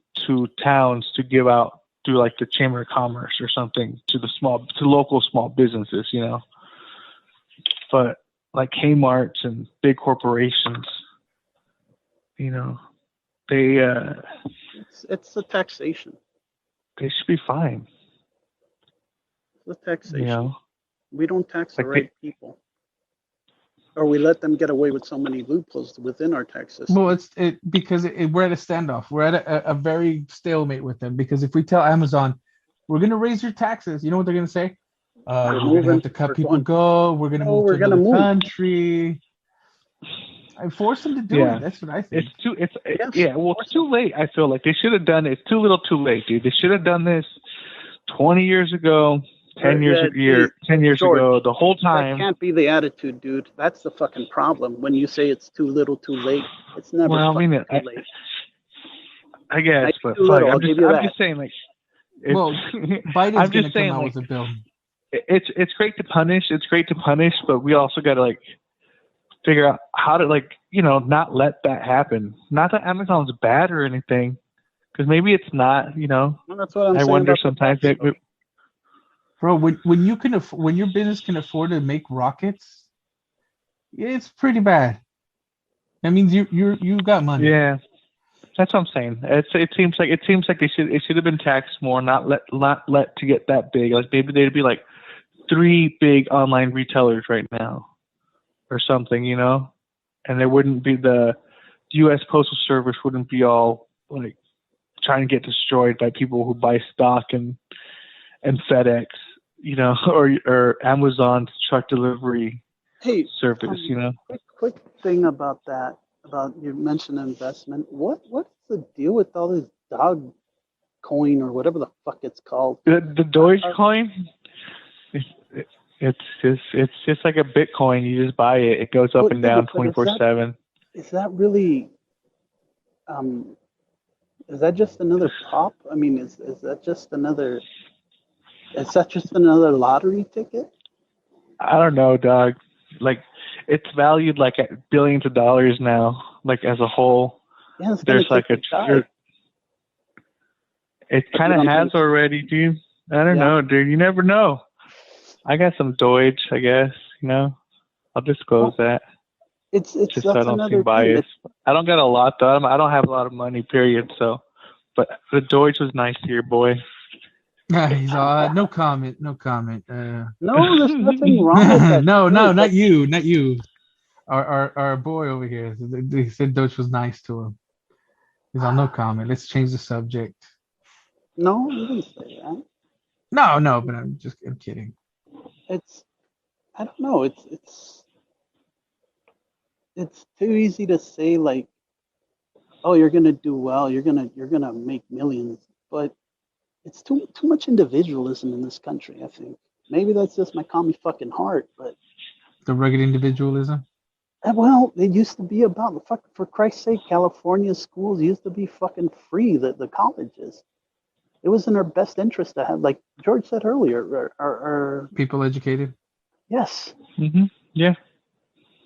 towns to give out through like the Chamber of Commerce or something to local small businesses, you know. But like Kmart's and big corporations, you know, they it's the taxation. They should be fine. It's the taxation. You know, we don't tax the like right people, or we let them get away with so many loopholes within our tax system. Well, because we're at a standoff. We're at a very stalemate with them. Because if we tell Amazon, we're going to raise your taxes, you know what they're going to say? We're going to have to cut people go. We're going to move to another country. I force them to do it. That's what I think. It's too late. I feel like they should have done it. It's too little, too late, dude. They should have done this 20 years ago, 10 years ago, the whole time. That can't be the attitude, dude. That's the fucking problem. When you say it's too little, too late, it's never too late. I guess, but I'm just saying, like, Biden's going to come out with a bill. It's great to punish. It's great to punish, but we also got to figure out how to not let that happen. Not that Amazon's bad or anything, because maybe it's not. Well, that's what I'm saying. I wonder sometimes that. Bro, when your business can afford to make rockets, it's pretty bad. That means you got money. Yeah, that's what I'm saying. It seems like it should have been taxed more, not let to get that big. Like maybe they'd be like 3 big online retailers right now, or something, you know, and there wouldn't be the U.S. Postal Service wouldn't be all like trying to get destroyed by people who buy stock and FedEx, you know, or Amazon's truck delivery service, you know. Quick thing about that, about you mentioned investment. What's the deal with all this dog coin or whatever the fuck it's called? The Doge coin. It's just like a Bitcoin. You just buy it. It goes up and down 24/7. Is that really? Is that just another prop? I mean, is that just another? Is that just another lottery ticket? I don't know, dog. Like, it's valued like at billions of dollars now. Like as a whole, there's like a. It kind of has already, dude. I don't know, dude. You never know. I got some Doge, I guess. You know, I'll disclose that. It's just so I don't seem biased. I don't got a lot though. I don't have a lot of money, period. So, but the Doge was nice here, boy. He's no comment. No, there's nothing wrong with that. No, not you. Our boy over here. They said Doge was nice to him. He's on no comment. Let's change the subject. No, you didn't say that. No, but I'm kidding. I don't know. It's too easy to say like, oh, you're gonna do well. You're gonna make millions, but it's too much individualism in this country. I think maybe that's just my commie fucking heart, but the rugged individualism. Well, it used to be about for Christ's sake, California schools used to be fucking free. The colleges. It was in our best interest to have, like George said earlier, our people educated. Yes. Mm-hmm. Yeah.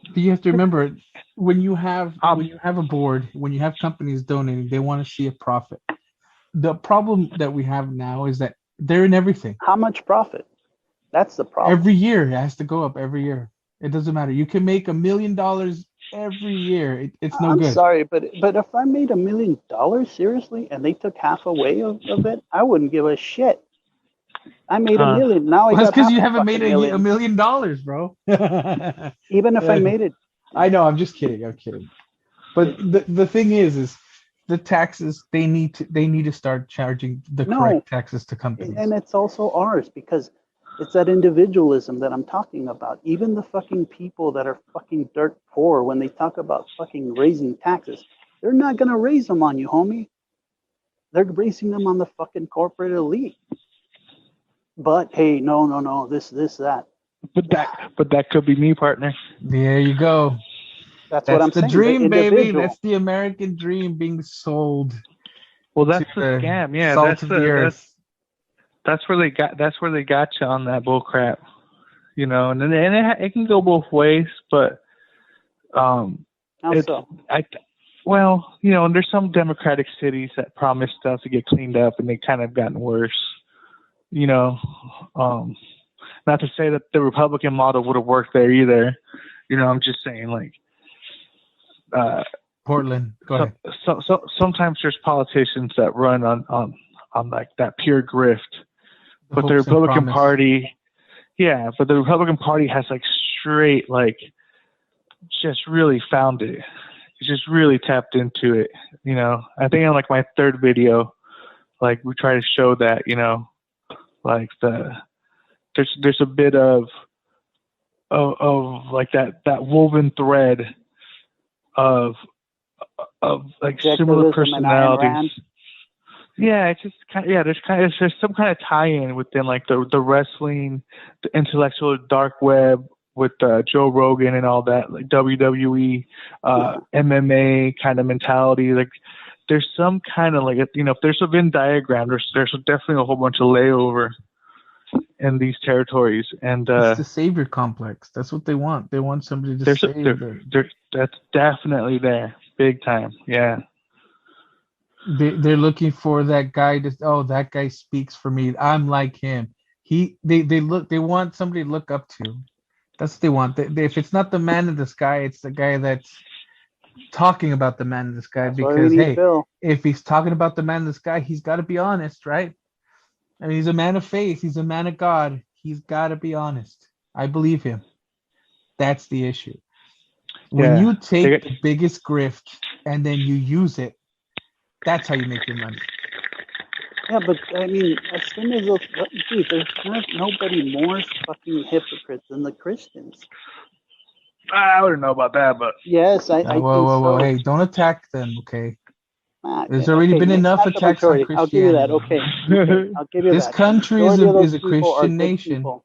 But you have to remember, when you have a board, when you have companies donating, they want to see a profit. The problem that we have now is that they're in everything. How much profit? That's the problem. Every year it has to go up. Every year, it doesn't matter. You can make $1 million every year. It's no good. I'm sorry, but if I made $1 million seriously, and they took half away of it, I wouldn't give a shit. I made $1 million. Now that's because you haven't made $1 million, bro. Even if I made it. I know. I'm just kidding. But the thing is the taxes, they need to start charging the correct taxes to companies. And it's also ours, because it's that individualism that I'm talking about. Even the fucking people that are fucking dirt poor, when they talk about fucking raising taxes, they're not going to raise them on you, homie. They're raising them on the fucking corporate elite. But hey, no, this, that. But that could be me, partner. There you go. That's what That's I'm the saying. dream, The baby. individual. That's the American dream being sold Well, to that's the the scam. Yeah, salt of the earth. that's where they got you on that bull crap. You know, and it can go both ways, but How it's so? well, you know, there's some Democratic cities that promise stuff to get cleaned up, and they kind of gotten worse. You know, not to say that the Republican model would have worked there either. You know, I'm just saying, like, Portland. Go ahead. sometimes there's politicians that run on like that pure grift, but the hopes and Republican promise. Party, yeah, but the Republican Party has like straight like just really found it. It's just really tapped into it. You know, I think on like my third video, like we try to show that, you know, like there's a bit of like that woven thread of like similar Objectivism and Ayn Rand. personalities. Yeah, it's just there's some kind of tie-in within like the wrestling, the intellectual dark web with Joe Rogan and all that, like WWE, MMA kind of mentality. Like there's some kind of like, you know, if there's a Venn diagram, there's definitely a whole bunch of layover in these territories, and it's the savior complex. That's what they want. They want somebody to save them. That's definitely there, big time. Yeah. They're looking for that guy that guy speaks for me. I'm like him. They want somebody to look up to. That's what they want. If it's not the man in the sky, it's the guy that's talking about the man in the sky. That's why because we need hey, Bill. if he's talking about the man in the sky, he's got to be honest, right? I mean, he's a man of faith. He's a man of God. He's got to be honest. I believe him. That's the issue. When you take the biggest grift and then you use it, that's how you make your money. Yeah, but I mean, as soon as those, dude, there's nobody more fucking hypocrites than the Christians. I wouldn't know about that, but yes, I think so. Hey, don't attack them, okay? Ah, There's already been enough attacks on Christianity. I'll give you that. Okay, I'll give you this that. country is a Christian nation. People.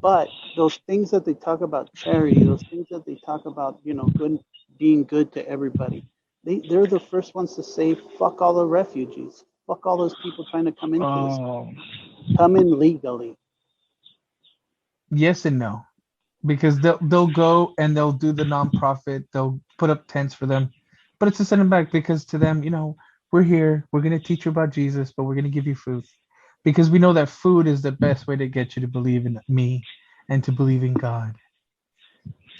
But those things that they talk about charity, those things that they talk about, you know, being good to everybody, they're the first ones to say, fuck all the refugees. Fuck all those people trying to come into this. Come in legally. Yes and no. Because they'll go and they'll do the nonprofit, they'll put up tents for them. But it's a send them back because to them, you know, we're here, we're going to teach you about Jesus, but we're going to give you food. Because we know that food is the best way to get you to believe in me and to believe in God.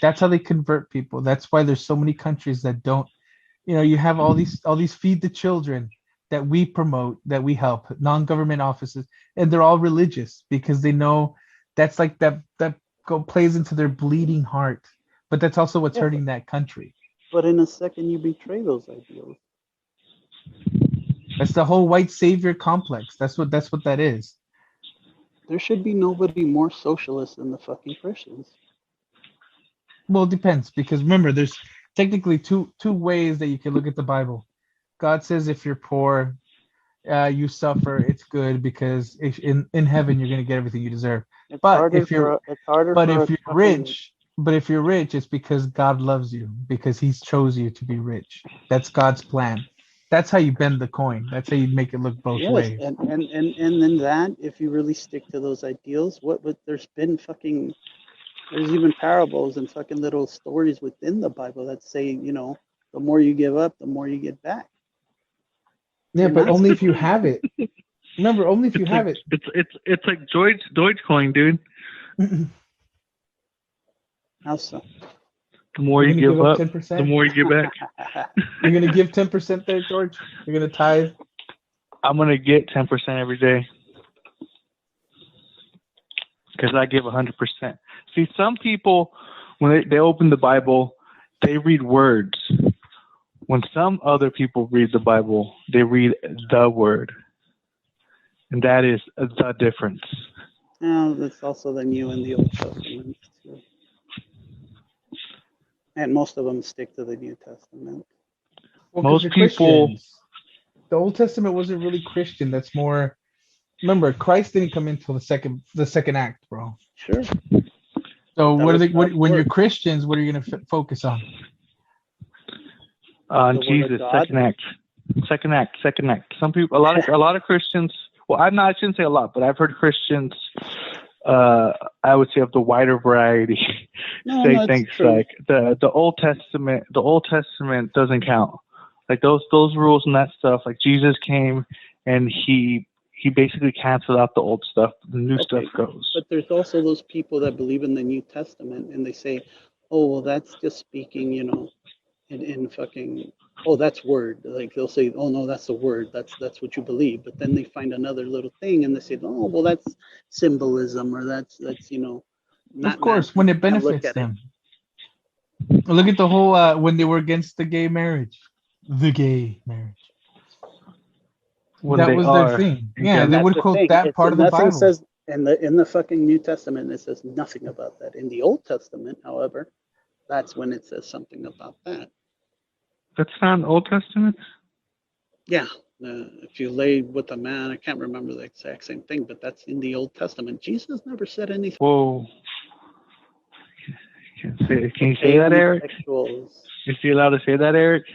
That's how they convert people. That's why there's so many countries that don't, you know, you have all these feed the children that we promote, that we help, non-government offices, and they're all religious because they know that's like that plays into their bleeding heart. But that's also what's hurting that country. But in a second, you betray those ideals. That's the whole white savior complex. That's what that is. There should be nobody more socialist than the fucking Christians. Well, it depends, because remember, there's technically two ways that you can look at the Bible. God says if you're poor, you suffer, it's good because in heaven you're going to get everything you deserve. But if you're rich, it's because God loves you, because He's chose you to be rich. That's God's plan. That's how you bend the coin. That's how you make it look both ways. And then that, if you really stick to those ideals, there's even parables and fucking little stories within the Bible that say, you know, the more you give up, the more you get back. Yeah, but only if you have it. Remember, only if you have it. It's like Dogecoin, dude. How so? The more you give up, 10%? The more you give back. You're going to give 10% there, George? You're going to tithe? I'm going to get 10% every day. Because I give 100%. See, some people, when they open the Bible, they read words. When some other people read the Bible, they read the word. And that is the difference. Oh, that's also the New and the Old Testament, too. And most of them stick to the New Testament. Well, most people, the Old Testament wasn't really Christian. That's more. Remember, Christ didn't come until the second act, bro. Sure. So what are they? When you're Christians, what are you going to focus on? On Jesus, second act. Some people, a lot of Christians. Well, I shouldn't say a lot, but I've heard Christians. I would say of the wider variety say things like the Old Testament. The Old Testament doesn't count. Like those rules and that stuff. Like Jesus came and he basically canceled out the old stuff. The new stuff goes. But there's also those people that believe in the New Testament and they say, oh, well, that's just speaking, in fucking, oh, that's word. Like they'll say, oh no, that's the word. That's what you believe. But then they find another little thing and they say, oh, well, that's symbolism, or that's not. Of course, when it benefits them. Look at the whole when they were against the gay marriage. The gay marriage. That was their thing. Yeah, they would quote that part of the Bible. Says in the fucking New Testament, it says nothing about that. In the Old Testament, however, that's when it says something about that. That's not in Old Testament? Yeah. If you lay with a man, I can't remember the exact same thing, but that's in the Old Testament. Jesus never said anything. Whoa. Can you say that, Eric? Is he allowed to say that, Eric?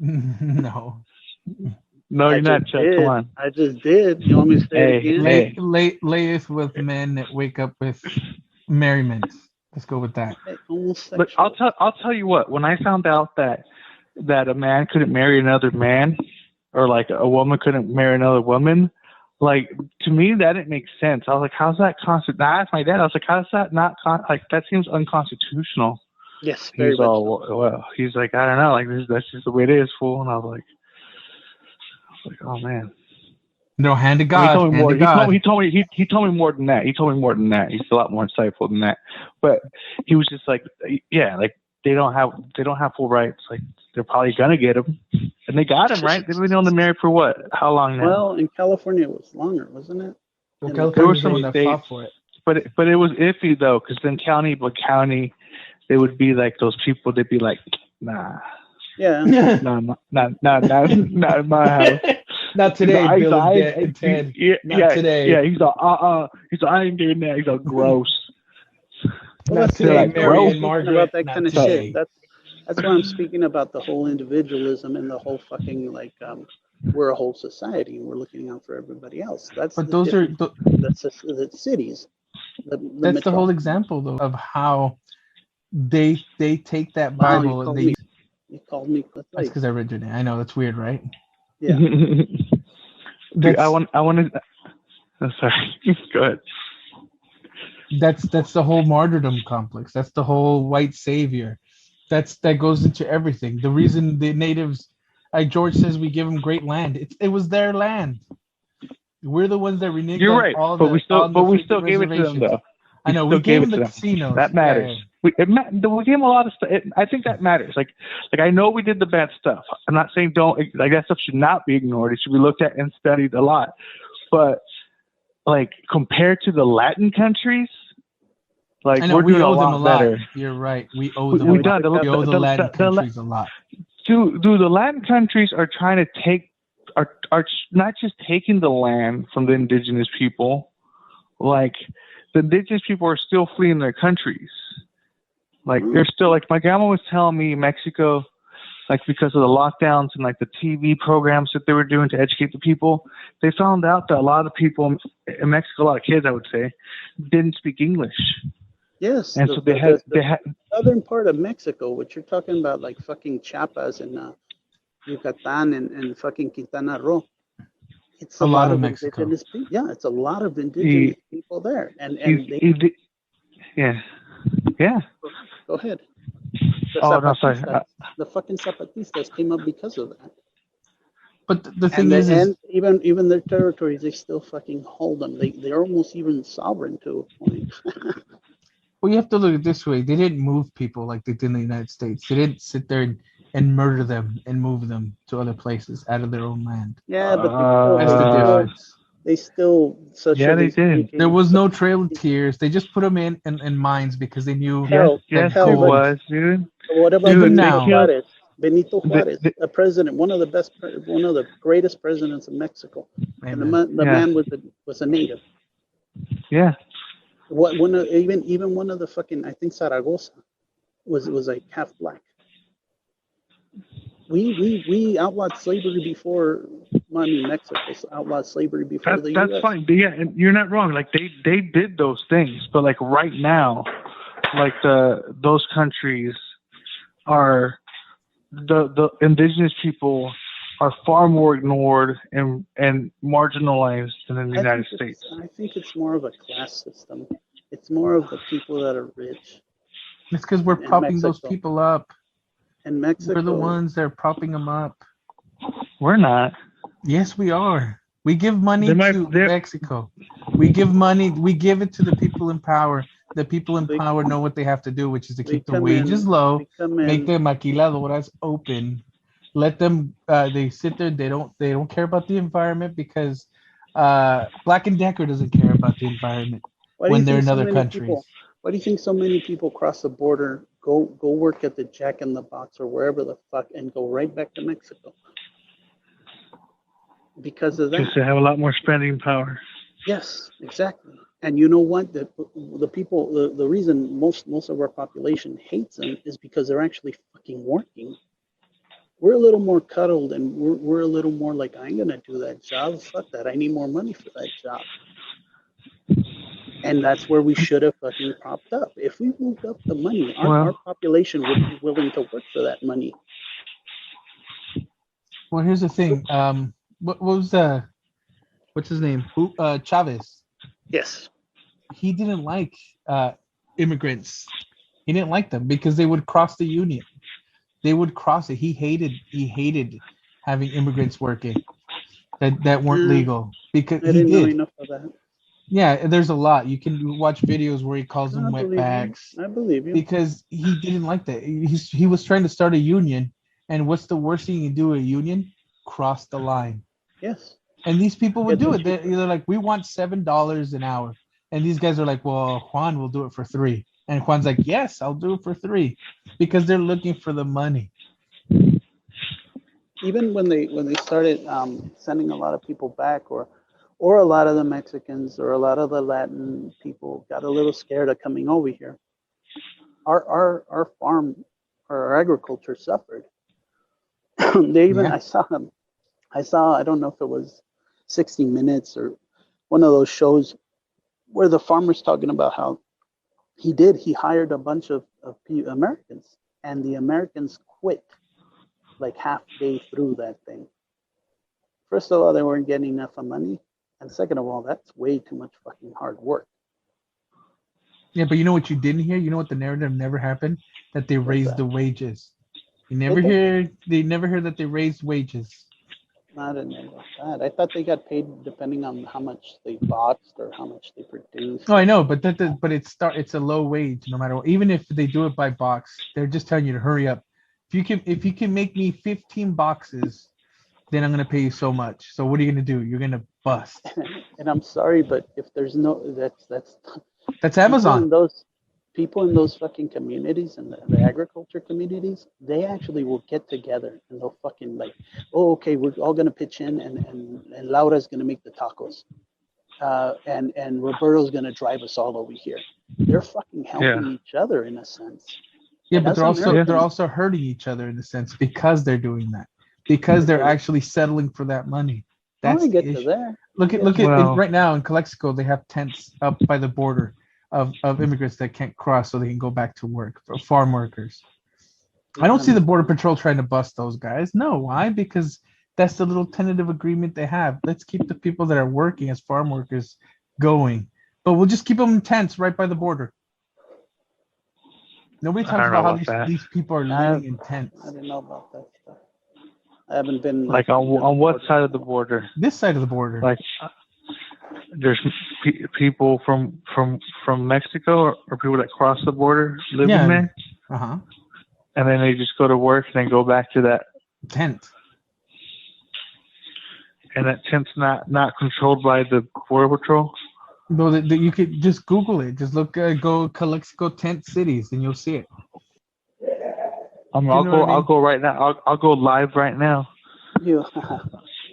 No. No, you're not, Chuck. Come on. I just did. You want me to say it again? Layeth with men that wake up with merriment. Let's go with that. But I'll tell you what. When I found out that a man couldn't marry another man, or like a woman couldn't marry another woman, like to me that didn't make sense. I was like, how's that constitutional? I asked my dad. I was like, how's that not that seems unconstitutional. Yes. He's all well. He's like, I don't know. Like that's just the way it is, fool. And I was like, oh man. No, hand to God. He told me more. He told me more than that. He told me more than that. He's a lot more insightful than that. But he was just like, yeah, like they don't have full rights. Like they're probably gonna get them, and they got him, right? They've been on the married for what? How long now? Well, in California it was longer, wasn't it? Well, California was some states for it. But it was iffy though, because then county, they would be like those people. They'd be like, nah. Yeah. No, not in my house. Not today, Bill and Ted. Not today. Yeah, he's like, He's like, I ain't doing that. He's like, gross. Well, not today, Mary and Margaret. About that kind of shit. That's why I'm speaking about the whole individualism and the whole fucking we're a whole society and we're looking out for everybody else. That's the cities. That's the whole example though of how they take that Bible and they. You called me. That's because I read your name. I know that's weird, right? Yeah. Dude, I want to. Oh, sorry. Go ahead. That's the whole martyrdom complex. That's the whole white savior. That goes into everything. The reason the natives, like George says, we give them great land. It was their land. We're the ones that reneged. You're right, but we still gave it to them though. I know we gave them the casinos. That matters. We gave them a lot of stuff. I think that matters. Like I know we did the bad stuff. I'm not saying that stuff should not be ignored. It should be looked at and studied a lot. But like compared to the Latin countries, like I know, we're doing owe a them lot better. You're right. We owe them. We owe the Latin countries a lot. Dude, the Latin countries are trying to are not just taking the land from the indigenous people. Like the indigenous people are still fleeing their countries. Like they're still like my grandma was telling me in Mexico, like because of the lockdowns and like the TV programs that they were doing to educate the people, they found out that a lot of people in Mexico, a lot of kids I would say, didn't speak English. Yes. And so they had southern part of Mexico, which you're talking about, like fucking Chiapas and Yucatan and fucking Quintana Roo. It's a lot of Mexico. Indigenous people. Yeah, it's a lot of indigenous people there, and yeah. Go ahead. Sorry. The fucking Zapatistas came up because of that. But the thing is even their territories, they still fucking hold them. They're almost even sovereign to a point. Well, you have to look at it this way. They didn't move people like they did in the United States. They didn't sit there and murder them and move them to other places out of their own land. Yeah, but that's the difference. They still they did. There was no Trail of Tears. They just put them in mines because they knew. Yes, it was, dude. What about Benito Juarez, a president, one of the greatest presidents of Mexico, and the man was a native. Yeah, What one of even one of the fucking, I think Zaragoza was like half black. We outlawed slavery before. I mean, Mexico outlawed slavery before the That's U.S. fine. But yeah, and you're not wrong. Like they did those things, but like right now, like those countries are the indigenous people are far more ignored and marginalized than in the United States. I think it's more of a class system. It's more of the people that are rich. It's because we're propping those people up. In Mexico, we're the ones that are propping them up. We're not. Yes, we are. We give money to Mexico. We give money. We give it to the people in power. The people in power know what they have to do, which is to keep the wages low, make the maquiladoras open, let them. They sit there. They don't care about the environment because Black and Decker doesn't care about the environment when they're in other countries. Why do you think so many people cross the border, go work at the Jack in the Box or wherever the fuck, and go right back to Mexico? Because of that. Because they have a lot more spending power. Yes, exactly. And you know what? The people, the reason most of our population hates them is because they're actually fucking working. We're a little more cuddled, and we're a little more like, I ain't gonna do that job. Fuck that. I need more money for that job. And that's where we should have fucking propped up. If we moved up the money, our population would be willing to work for that money. Well, here's the thing. What was what's his name? Chavez. Yes. He didn't like immigrants. He didn't like them because they would cross the union. They would cross it. He hated having immigrants working that weren't legal because I didn't know enough of that. Yeah, there's a lot. You can watch videos where he calls them wetbacks. I believe you. Because he didn't like that. He was trying to start a union, and what's the worst thing you can do at a union? Cross the line. Yes. And these people would do it. They're like, we want $7 an hour. And these guys are like, well, Juan will do it for $3. And Juan's like, yes, I'll do it for $3. Because they're looking for the money. Even when they started sending a lot of people back, or a lot of the Mexicans or a lot of the Latin people got a little scared of coming over here, our farm, our agriculture suffered. They even, I saw, I don't know if it was 60 Minutes or one of those shows where the farmer's talking about how he hired a bunch of Americans, and the Americans quit like halfway through that thing. First of all, they weren't getting enough money. And second of all, that's way too much fucking hard work. Yeah, but you know what you didn't hear? You know what the narrative never happened? That they raised the wages. You never hear. They never heard that they raised wages. I didn't know about that. I thought they got paid depending on how much they boxed or how much they produced. Oh, I know, but it's a low wage no matter what. Even if they do it by box, they're just telling you to hurry up. If you can make me 15 boxes, then I'm gonna pay you so much. So what are you gonna do? You're gonna bust. And I'm sorry, but if there's no, that's Amazon. People in those fucking communities and the agriculture communities, they actually will get together and they'll fucking like, oh, okay, we're all gonna pitch in, and Laura's gonna make the tacos, and Roberto's gonna drive us all over here. They're fucking helping each other in a sense. Yeah, but they're also hurting each other in a sense because they're doing that. Because they're actually settling for that money. That's the issue. Look at right now in Calexico, they have tents up by the border of immigrants that can't cross so they can go back to work, for farm workers. I don't see the Border Patrol trying to bust those guys. No, why? Because that's the little tentative agreement they have. Let's keep the people that are working as farm workers going. But we'll just keep them in tents right by the border. Nobody talks about how these people are living in tents. I didn't know about that stuff. I haven't been like on what side of the border? This side of the border. Like there's people from Mexico or people that cross the border living there. Uh-huh. And then they just go to work and then go back to that tent. And that tent's not controlled by the Border Patrol? No, you could just Google it. Just go Calexico tent cities, and you'll see it. I'll go right now. I'll go live right now. In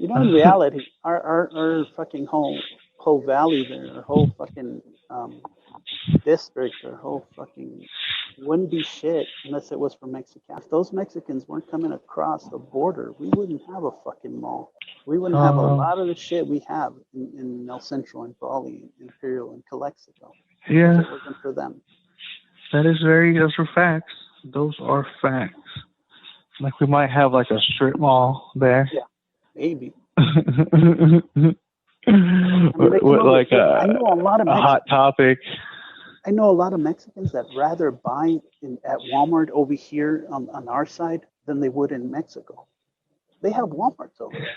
reality, our fucking whole valley there, our whole fucking district, their whole fucking wouldn't be shit unless it was for Mexicans. If those Mexicans weren't coming across the border, we wouldn't have a fucking mall. We wouldn't have a lot of the shit we have in El Centro and Brawley, Imperial, and Calexico. Yeah. If it wasn't for them. Those are facts. Those are facts. Like we might have like a strip mall there. Yeah, maybe. I know a lot of a hot topic. I know a lot of Mexicans that rather buy at Walmart over here on our side than they would in Mexico. They have Walmarts over there.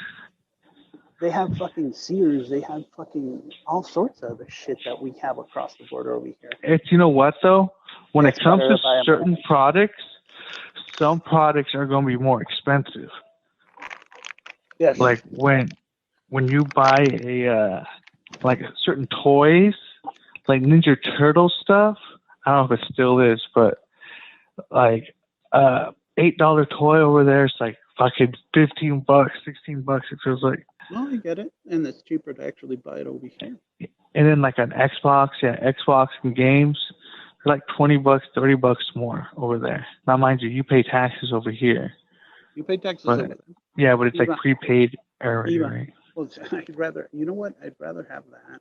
They have fucking Sears. They have fucking all sorts of other shit that we have across the border over here. It's, you know what though? When it comes to certain products, some products are going to be more expensive. Yes. Like when you buy like certain toys, like Ninja Turtle stuff. I don't know if it still is, but like $8 toy over there is like fucking $15, $16. It feels like. No, I get it, and it's cheaper to actually buy it over here. And then like an Xbox, Xbox and games, they're like $20, $30 more over there. Now, mind you, you pay taxes over here. You pay taxes over there. Yeah, but it's like prepaid already, right? Well, I'd rather, you know what? I'd rather have that.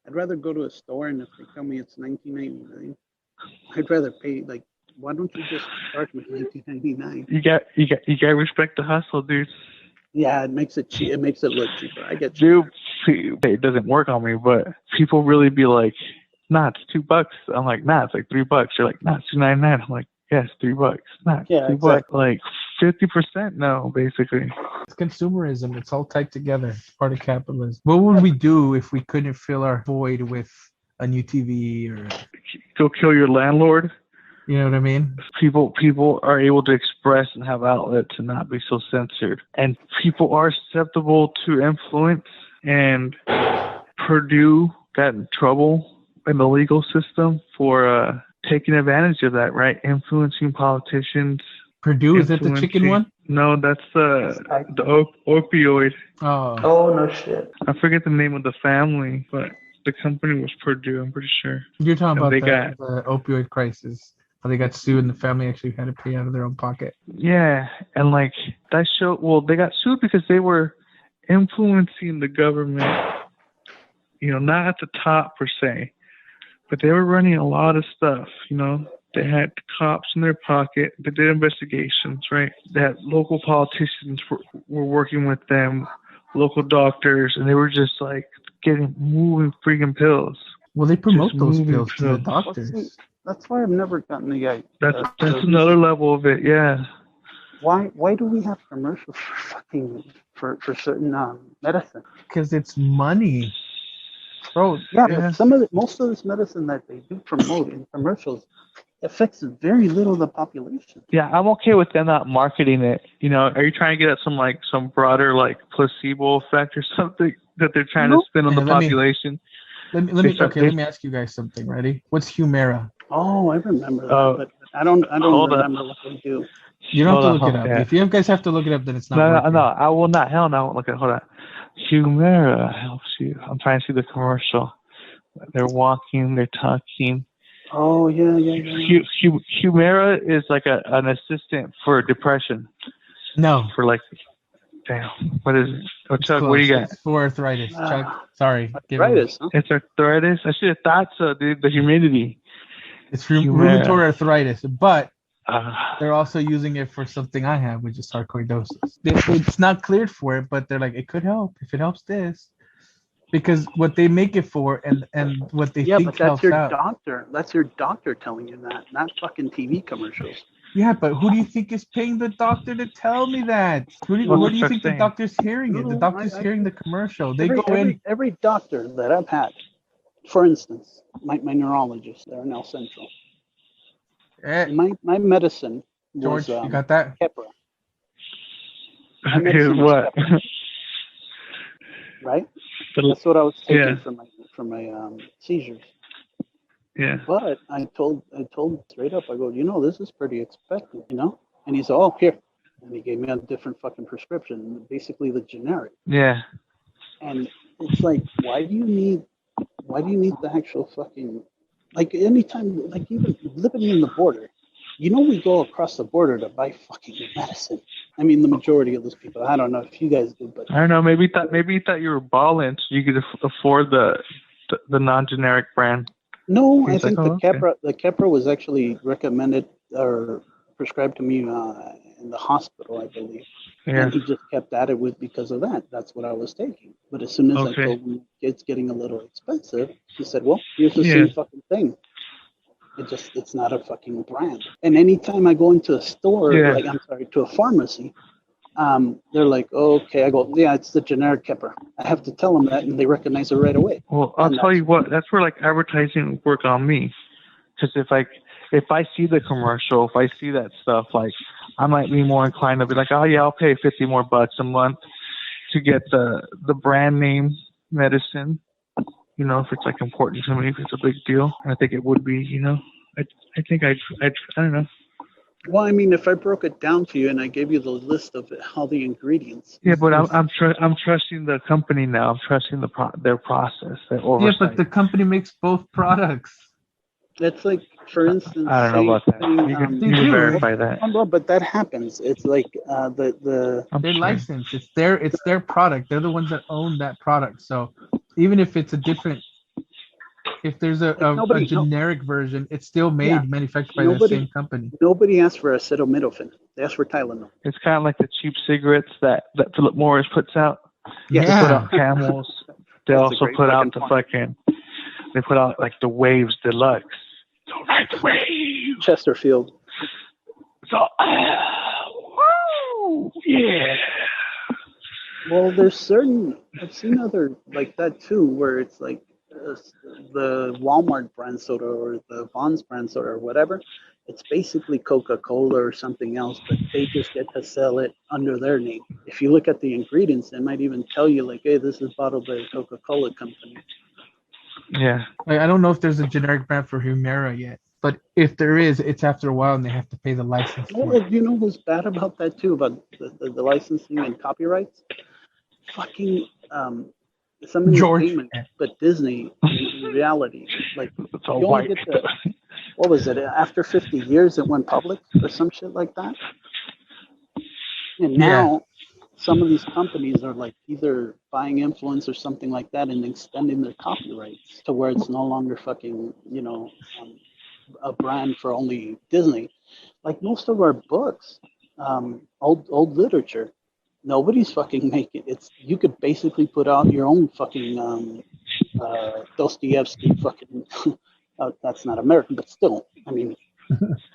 I'd rather go to a store and if they tell me it's $19.99, I'd rather pay like. Why don't you just charge me $19.99? You got to respect the hustle, dude. Yeah, it makes it cheap. It makes it look cheaper. I get you. Dude, it doesn't work on me, but people really be like, "Nah, it's $2." I'm like, "Nah, it's like $3." You're like, "Nah, it's $2.99." I'm like, "Yeah, it's $3." Nah, it's $2. Exactly. Like 50% no, basically. It's consumerism. It's all tied together. It's part of capitalism. What would we do if we couldn't fill our void with a new TV or go kill your landlord? You know what I mean? People are able to express and have outlets and not be so censored. And people are susceptible to influence. And Purdue got in trouble in the legal system for taking advantage of that, right? Influencing politicians. Purdue, is that the chicken one? No, that's the opioid. Oh, no shit. I forget the name of the family, but the company was Purdue, I'm pretty sure. You're talking about the opioid crisis. How they got sued and the family actually had to pay out of their own pocket. Yeah, and like that show, well, they got sued because they were influencing the government, you know, not at the top per se, but they were running a lot of stuff, you know. They had cops in their pocket. They did investigations, right? They had local politicians were working with them, local doctors, and they were just like moving freaking pills. Well, they promote those pills to the doctors. That's why I've never gotten the idea. That's another level of it, yeah. Why do we have commercials for certain medicine? Because it's money, bro. Yeah, but most of this medicine that they do promote in commercials affects very little of the population. Yeah, I'm okay with them not marketing it. You know, are you trying to get at some broader like placebo effect or something that they're trying to spin on the population? Let me ask you guys something. Ready? What's Humira? Oh, I remember that, but I don't remember what they do. You don't have to look it up. Yeah. If you guys have to look it up, then it's not. No, I will not. Hell no, I won't look at it. Hold on. Humira helps you. I'm trying to see the commercial. They're walking. They're talking. Oh yeah. Humira is like an assistant for depression. No. For like, damn. What is it? Oh, Chuck, what do you got? It's for arthritis. Chuck, sorry. Arthritis? Huh? It's arthritis? I should have thought so, dude. The humidity. It's rheumatoid arthritis, but they're also using it for something I have, which is sarcoidosis. It's not cleared for it, but they're like, it could help if it helps this. Because what they make it for and what they think helps out. Doctor. That's your doctor telling you that, not fucking TV commercials. Yeah, but who do you think is paying the doctor to tell me that? What do you think the doctor's hearing it? The doctor's hearing the commercial. Every doctor that I've had, for instance, my neurologist there in El Centro. My medicine was George, you got that? Keppra. What? Right? That's what I was taking for my seizures. Yeah. But I told straight up, I go, this is pretty expected, And he said, oh, here. And he gave me a different fucking prescription, basically the generic. Yeah. And it's like, why do you need the actual fucking Like anytime, like even living in the border, we go across the border to buy fucking medicine. I mean, the majority of those people. I don't know if you guys do, but I don't know. Maybe you thought you were balling, so you could afford the non-generic brand. no, I He's like, think oh, okay. the Keppra was actually recommended or prescribed to me in the hospital, I believe. Yeah. And he just kept at it with because of that. That's what I was taking. But as soon as I Okay. told him it's getting a little expensive, he said, "Well, here's the Yeah. same fucking thing. It's not a fucking brand." And anytime I go into a store, Yeah. like I'm sorry, to a pharmacy, they're like, oh, "Okay." I go, "Yeah, it's the generic Keppra." I have to tell them that, and they recognize it right away. Well, I'll And tell that's you what. That's where like advertising would work on me, because if I see the commercial, if I see that stuff, like I might be more inclined to be like, oh yeah, I'll pay $50 more a month to get the brand name medicine. You know, if it's like important to me, if it's a big deal. I think it would be. You know, I think I don't know. Well, I mean, if I broke it down for you and I gave you the list of all the ingredients, Yeah, but I'm trusting the company now. I'm trusting their process, their Yeah, but oversight. the company makes both products. it's like, for instance, I don't know say about that. saying, You can They you can do. verify that. but that happens. It's like the I'm They're sure. licensed. It's their product. They're the ones that own that product. So even if it's a different, if there's like a nobody, no, generic version, it's still yeah, manufactured by that nobody, same company. nobody asked for acetaminophen. They asked for Tylenol. It's kind of like the cheap cigarettes that Philip Morris puts out. They Yes, put Yeah. out Camels. They that's a also great put fucking out the point. fucking. They put out like the Waves Deluxe. So like Waves. Chesterfield. So woo, yeah. Well, there's certain I've seen other like that too, where it's like the Walmart brand soda or the Vons brand soda or whatever. It's basically Coca-Cola or something else, but they just get to sell it under their name. If you look at the ingredients, they might even tell you like, "Hey, this is bottled by the Coca-Cola company." Yeah. I don't know if there's a generic brand for Humira yet, but if there is, it's after a while and they have to pay the license for Well, it. you know who's bad about that too, about the licensing and copyrights? Fucking some George. entertainment, but Disney in reality, like It's all you only white. get to, what was it, after 50 years it went public or some shit like that. And Yeah. now some of these companies are like either buying influence or something like that and extending their copyrights to where it's no longer fucking, a brand for only Disney. Like most of our books, old literature, nobody's fucking making it's. You could basically put out your own fucking Dostoevsky fucking. That's not American, but still, I mean,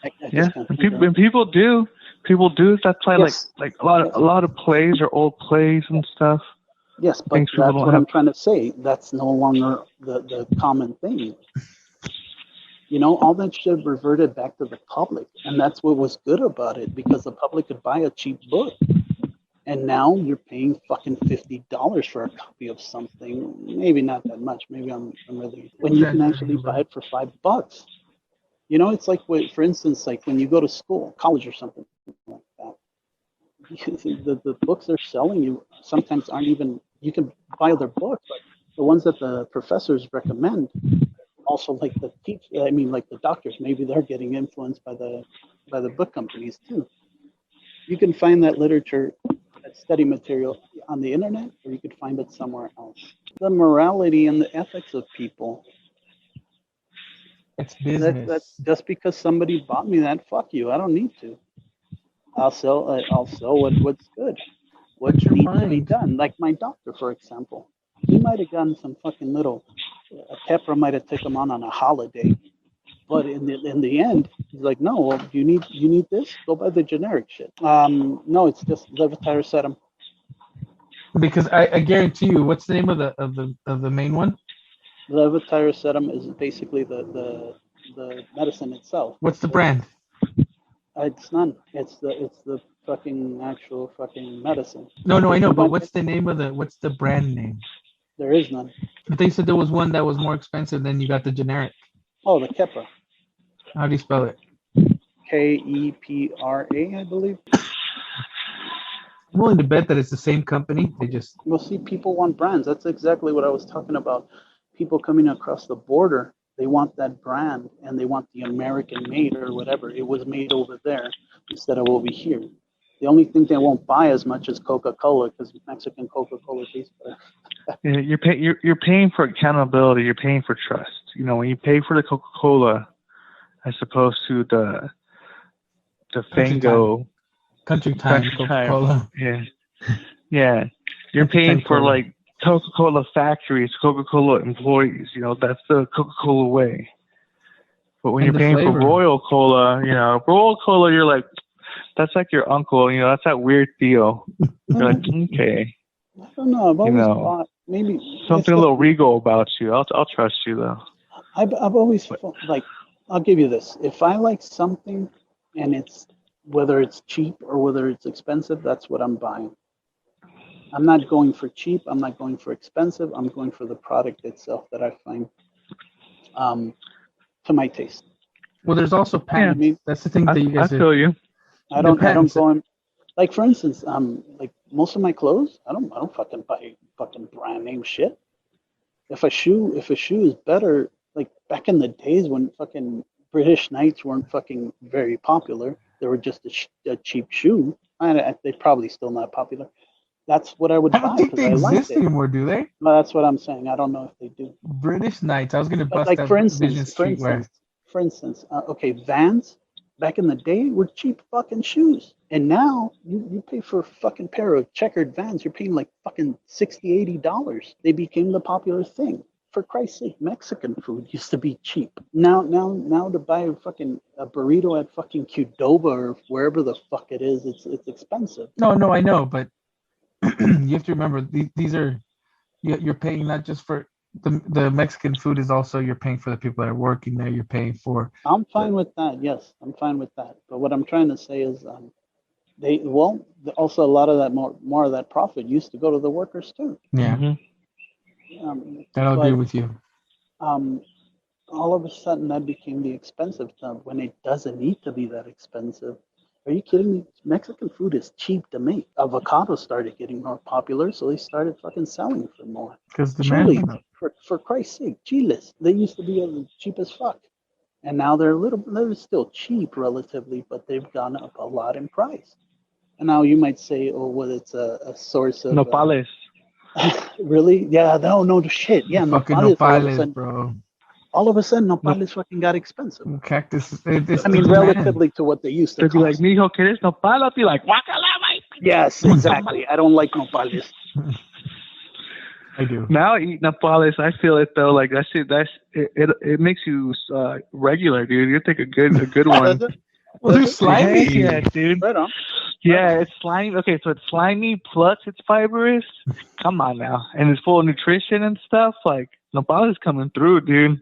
I Yeah, just can't and think of it. people do. People do. That's why Yes, like yes, a lot of plays are old plays and stuff. yes, but Things people that's don't what have. I'm trying to say. That's no longer the common thing. All that shit reverted back to the public, and that's what was good about it because the public could buy a cheap book. And now you're paying fucking $50 for a copy of something. Maybe not that much. Maybe I'm really when you can actually Exaggerating, buy but it for $5. It's like for instance, like when you go to school, college or something like that. The books they're selling you sometimes aren't even. You can buy other books, but the ones that the professors recommend, also like the teach. I mean, like the doctors, maybe they're getting influenced by the book companies too. You can find that literature, that study material on the internet, or you could find it somewhere else. The morality and the ethics of people. it's That business. just because somebody bought me that, fuck you. I don't need to. I'll sell what's good, what What's your needs to be mind? done. Like my doctor, for example, he might have gotten some fucking little. A Keppra might have taken him on a holiday, but in the end, he's like, no, well, you need this? Go buy the generic shit. No, it's just levetiracetam. Because I guarantee you, what's the name of the main one? Levetiracetam is basically the medicine itself. What's the brand? It's none. It's the fucking actual fucking medicine. No, I If know, you but went, what's the name of what's the brand name? there is none. I think you said there was one that was more expensive than you got the generic. Oh, the Keppra. How do you spell it? Kepra, I believe. I'm willing to bet that it's the same company. They just Well, see, people want brands. That's exactly what I was talking about. People coming across the border They want that brand, and they want the American made or whatever. It was made over there instead of over here. The only thing they won't buy as much is Coca-Cola because Mexican Coca-Cola tastes better. Yeah, you're paying for accountability. You're paying for trust. You know, when you pay for the Coca-Cola, as opposed to the Fango Country Time Coca-Cola. Yeah. You're Country paying Time for Cola. like Coca-Cola factories, Coca-Cola employees. You know, that's the Coca-Cola way. But when And you're the paying flavor. for Royal Cola, you know, Royal Cola, you're like, that's like your uncle. You know, that's that weird Theo. You're like, okay, I don't know. I've always thought maybe something a little regal about you. I'll trust you though. I've always felt like, I'll give you this. If I like something and it's, whether it's cheap or whether it's expensive, that's what I'm buying. I'm not going for cheap. I'm not going for expensive. I'm going for the product itself that I find to my taste. Well, there's also patents. I mean, that's the thing that you guys I feel you. I don't go in, like, for instance, like most of my clothes, I don't fucking buy fucking brand name shit. If a shoe is better, like back in the days when fucking British Knights weren't fucking very popular, they were just a cheap shoe. They're probably still not popular. That's what I would I don't buy think because they I liked exist it. anymore, do they? No, that's what I'm saying. I don't know if they do. British Knights. I was gonna But bust like that for Vision instance, streetwear. okay, Vans back in the day were cheap fucking shoes, and now you pay for a fucking pair of checkered Vans, you're paying like fucking $60-$80. They became the popular thing. For Christ's sake, Mexican food used to be cheap. Now to buy a burrito at fucking Qdoba or wherever the fuck it is, it's expensive. No, I know, but you have to remember these are you're paying not just for the Mexican food, is also you're paying for the people that are working there. You're paying for. I'm fine with that. Yes, I'm fine with that. But what I'm trying to say is, also a lot of that more of that profit used to go to the workers too. Yeah, I'll agree with you. All of a sudden that became the expensive stuff when it doesn't need to be that expensive. Are you kidding me? Mexican food is cheap to make. Avocados started getting more popular, so they started fucking selling for more. Because the Chili, man. for Christ's sake, chiles. They used to be cheap as fuck. And now they're still cheap relatively, but they've gone up a lot in price. And now you might say, oh, well, it's a source of nopales. Really? Yeah, no shit. Yeah, fucking nopales, bro. All of a sudden, nopales fucking got expensive. Cactus. I mean, relatively to what they used to They'd be cost. like, mijo, ¿quieres nopal? I'll be like, guacala, yes, exactly. I don't like nopales. I do. Now I eat nopales. I feel it though. Like that shit. It makes you regular, dude. You take a good one. Well, they're slimy. Yeah, dude. Right on. Yeah, it's slimy. Okay, so it's slimy plus it's fibrous. Come on now, and it's full of nutrition and stuff. Like nopal is coming through, dude.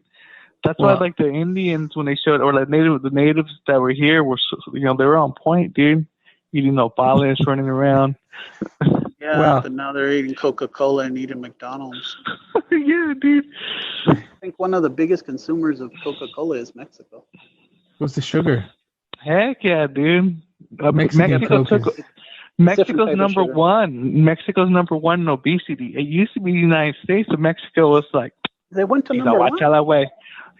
That's why, like the Indians when they showed, or like the natives that were here were, they were on point, dude. Eating nopales, running around. Yeah, wow. But now they're eating Coca-Cola and eating McDonald's. Yeah, dude. I think one of the biggest consumers of Coca-Cola is Mexico. What's the sugar? Heck yeah, dude. Mexico's number one. Mexico's number one in obesity. It used to be the United States, but Mexico was like. They went to number one.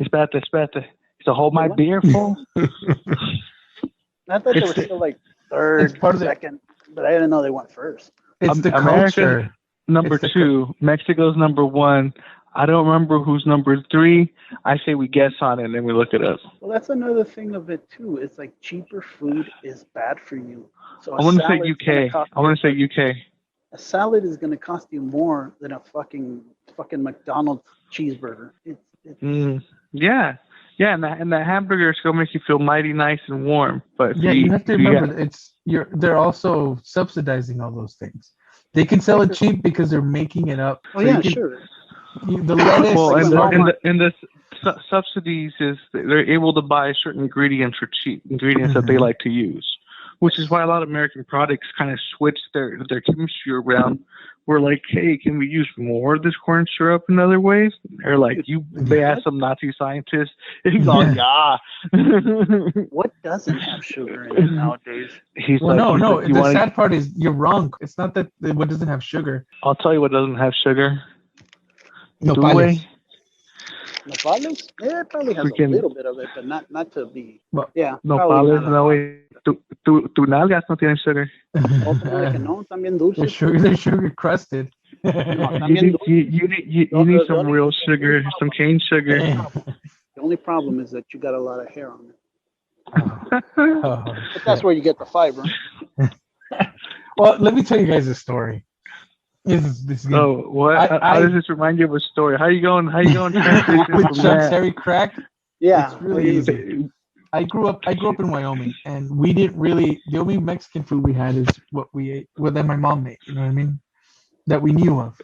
Espérate. So hold my beer full. I thought they were still like third, second, but I didn't know they went first. It's the culture. Number two. Mexico's number one. I don't remember who's number three. I say we guess on it and then we look it up. Well, that's another thing of it too. It's like cheaper food is bad for you. So I want to say UK. A salad is going to cost you more than a fucking McDonald's cheeseburger. Yeah, and the hamburger is going to make you feel mighty nice and warm. But you have to remember they're also subsidizing all those things. They can sell it cheap because they're making it up. Oh, so yeah, sure. The lettuce. And the subsidies is they're able to buy certain ingredients for cheap, ingredients that they like to use, which is why a lot of American products kind of switch their chemistry around. We're like, hey, can we use more of this corn syrup in other ways? Or like they asked some Nazi scientists, and he's like, yeah. What doesn't have sugar in it nowadays? The sad part is you're wrong. It's not that what doesn't have sugar. I'll tell you what doesn't have sugar. Nopales. Nopales? Yeah, it probably has a Freaking little bit of it, but not to be. Well, Yeah, probably nopales, not a no lot. way. Tu nalgas no tienen sugar. Oh, como de que no, también they're dulces. sugar crusted. No, You también need dulces. you need The some real sugar, some cane sugar. the only problem is that you got a lot of hair on it. Oh, But shit. that's where you get the fiber. Well, let me tell you guys a story. This is good. Oh, what? How does this remind you of a story? How you going? Transition With from Chuck's that? Harry crack? Yeah. It's really easy. I grew up in Wyoming, and we didn't really. The only Mexican food we had is what we ate, what that my mom made. You know what I mean? That we knew of.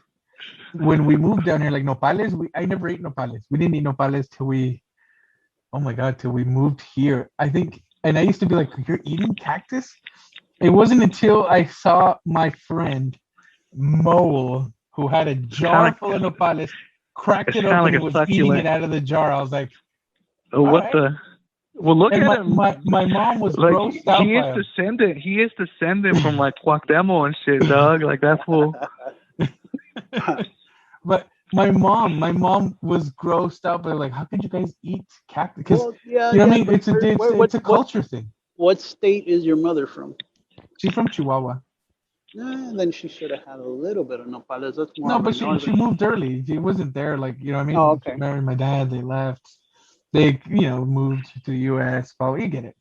When we moved down here, like nopales, I never ate nopales. We didn't eat nopales till we, oh my god, till we moved here. I think, and I used to be like, "You're eating cactus?" It wasn't until I saw my friend Mole, who had a jar full of nopales, cracked it open and was eating it out of the jar. I was like, what right. the? Well, look And at him. my mom was Like grossed out he is by him. descendant. He is descendant from like Cuauhtemoc and shit, dog. Like that fool. But my mom was grossed out by like, how could you guys eat cactus? Because Well, yeah, you know what I yeah, mean? It's a culture thing. What state is your mother from? She's from Chihuahua. Then she should have had a little bit of nopales. That's more No, of a but she northern. moved early. She wasn't there, like, you know what I mean? Oh, okay. She married my dad, they left. They, moved to the US. Well, you get it,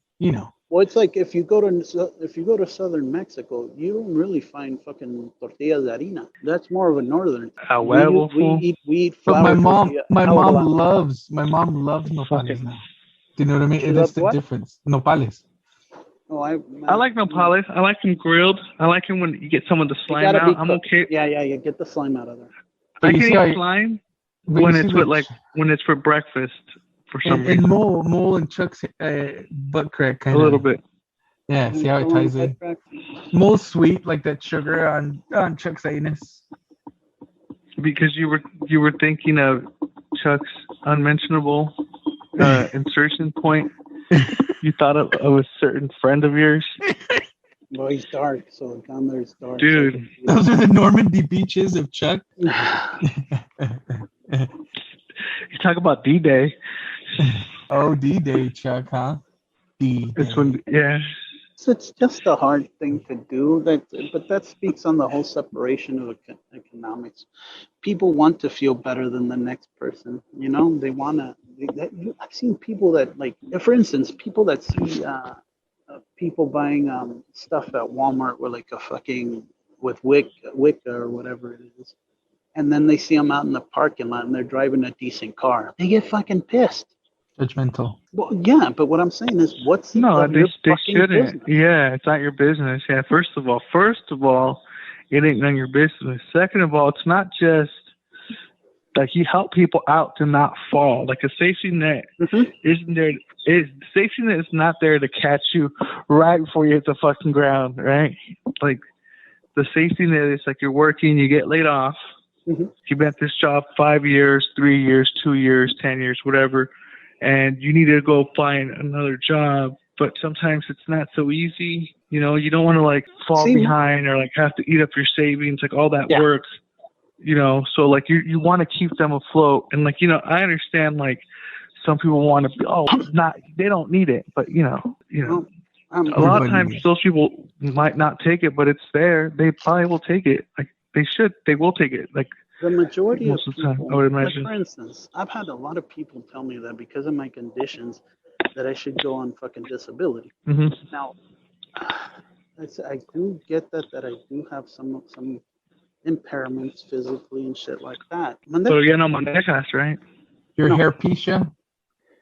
Well, it's like if you go to southern Mexico, you don't really find fucking tortillas de harina. That's more of a northern. A huevo, fool. We eat But flour tortilla. my hell of a mom lot. loves nopales Fucking. now. Do you know what I mean? She That's loves the what? difference. Nopales. Oh, I like nopales. I like them grilled. I like them when you get some of the They slime gotta be out. I'm cooked. okay. Yeah, you get the slime out of there. But I you can see eat how slime but when you it's see with when it's for breakfast for some and reason. Mole and Chuck's butt crack kind A of little bit. Yeah, see how it ties in. Mole's sweet like that sugar on Chuck's anus. Because you were thinking of Chuck's unmentionable insertion point. You thought of a certain friend of yours. Well, he's dark, so down there is dark. Dude. So Those are the Normandy beaches of Chuck. You talk about D-Day. Oh, D-Day, Chuck, huh? D-Day. It's when, yeah. So it's just a hard thing to do. But that speaks on the whole separation of economics. People want to feel better than the next person. They want to. I've seen people that like, for instance, people that see people buying stuff at Walmart with like a fucking with Wicca or whatever it is, and then they see them out in the parking lot and they're driving a decent car. They get fucking pissed. Judgmental. Well, yeah, but what I'm saying is, what's no, they shouldn't. business? Yeah, it's not your business. Yeah, first of all, it ain't none of your business. Second of all, it's not just like you help people out to not fall. Like a safety net isn't there. Safety net is not there to catch you right before you hit the fucking ground, right? Like the safety net is like you're working, you get laid off. You've been at this job 5 years, 3 years, 2 years, 10 years, whatever. And you need to go find another job, but sometimes it's not so easy. You don't want to like fall behind or like have to eat up your savings, like all that work. So like you want to keep them afloat, and like I understand like some people want to be they don't need it, but a lot of times those people might not take it, but it's there. They probably will take it. Like they will take it. Like the majority most of the time, people, I would imagine. like for instance, I've had a lot of people tell me that because of my conditions that I should go on fucking disability. Now, I do get that I do have some impairments physically and shit like that. So you're not manejas, right? Your hairpecia?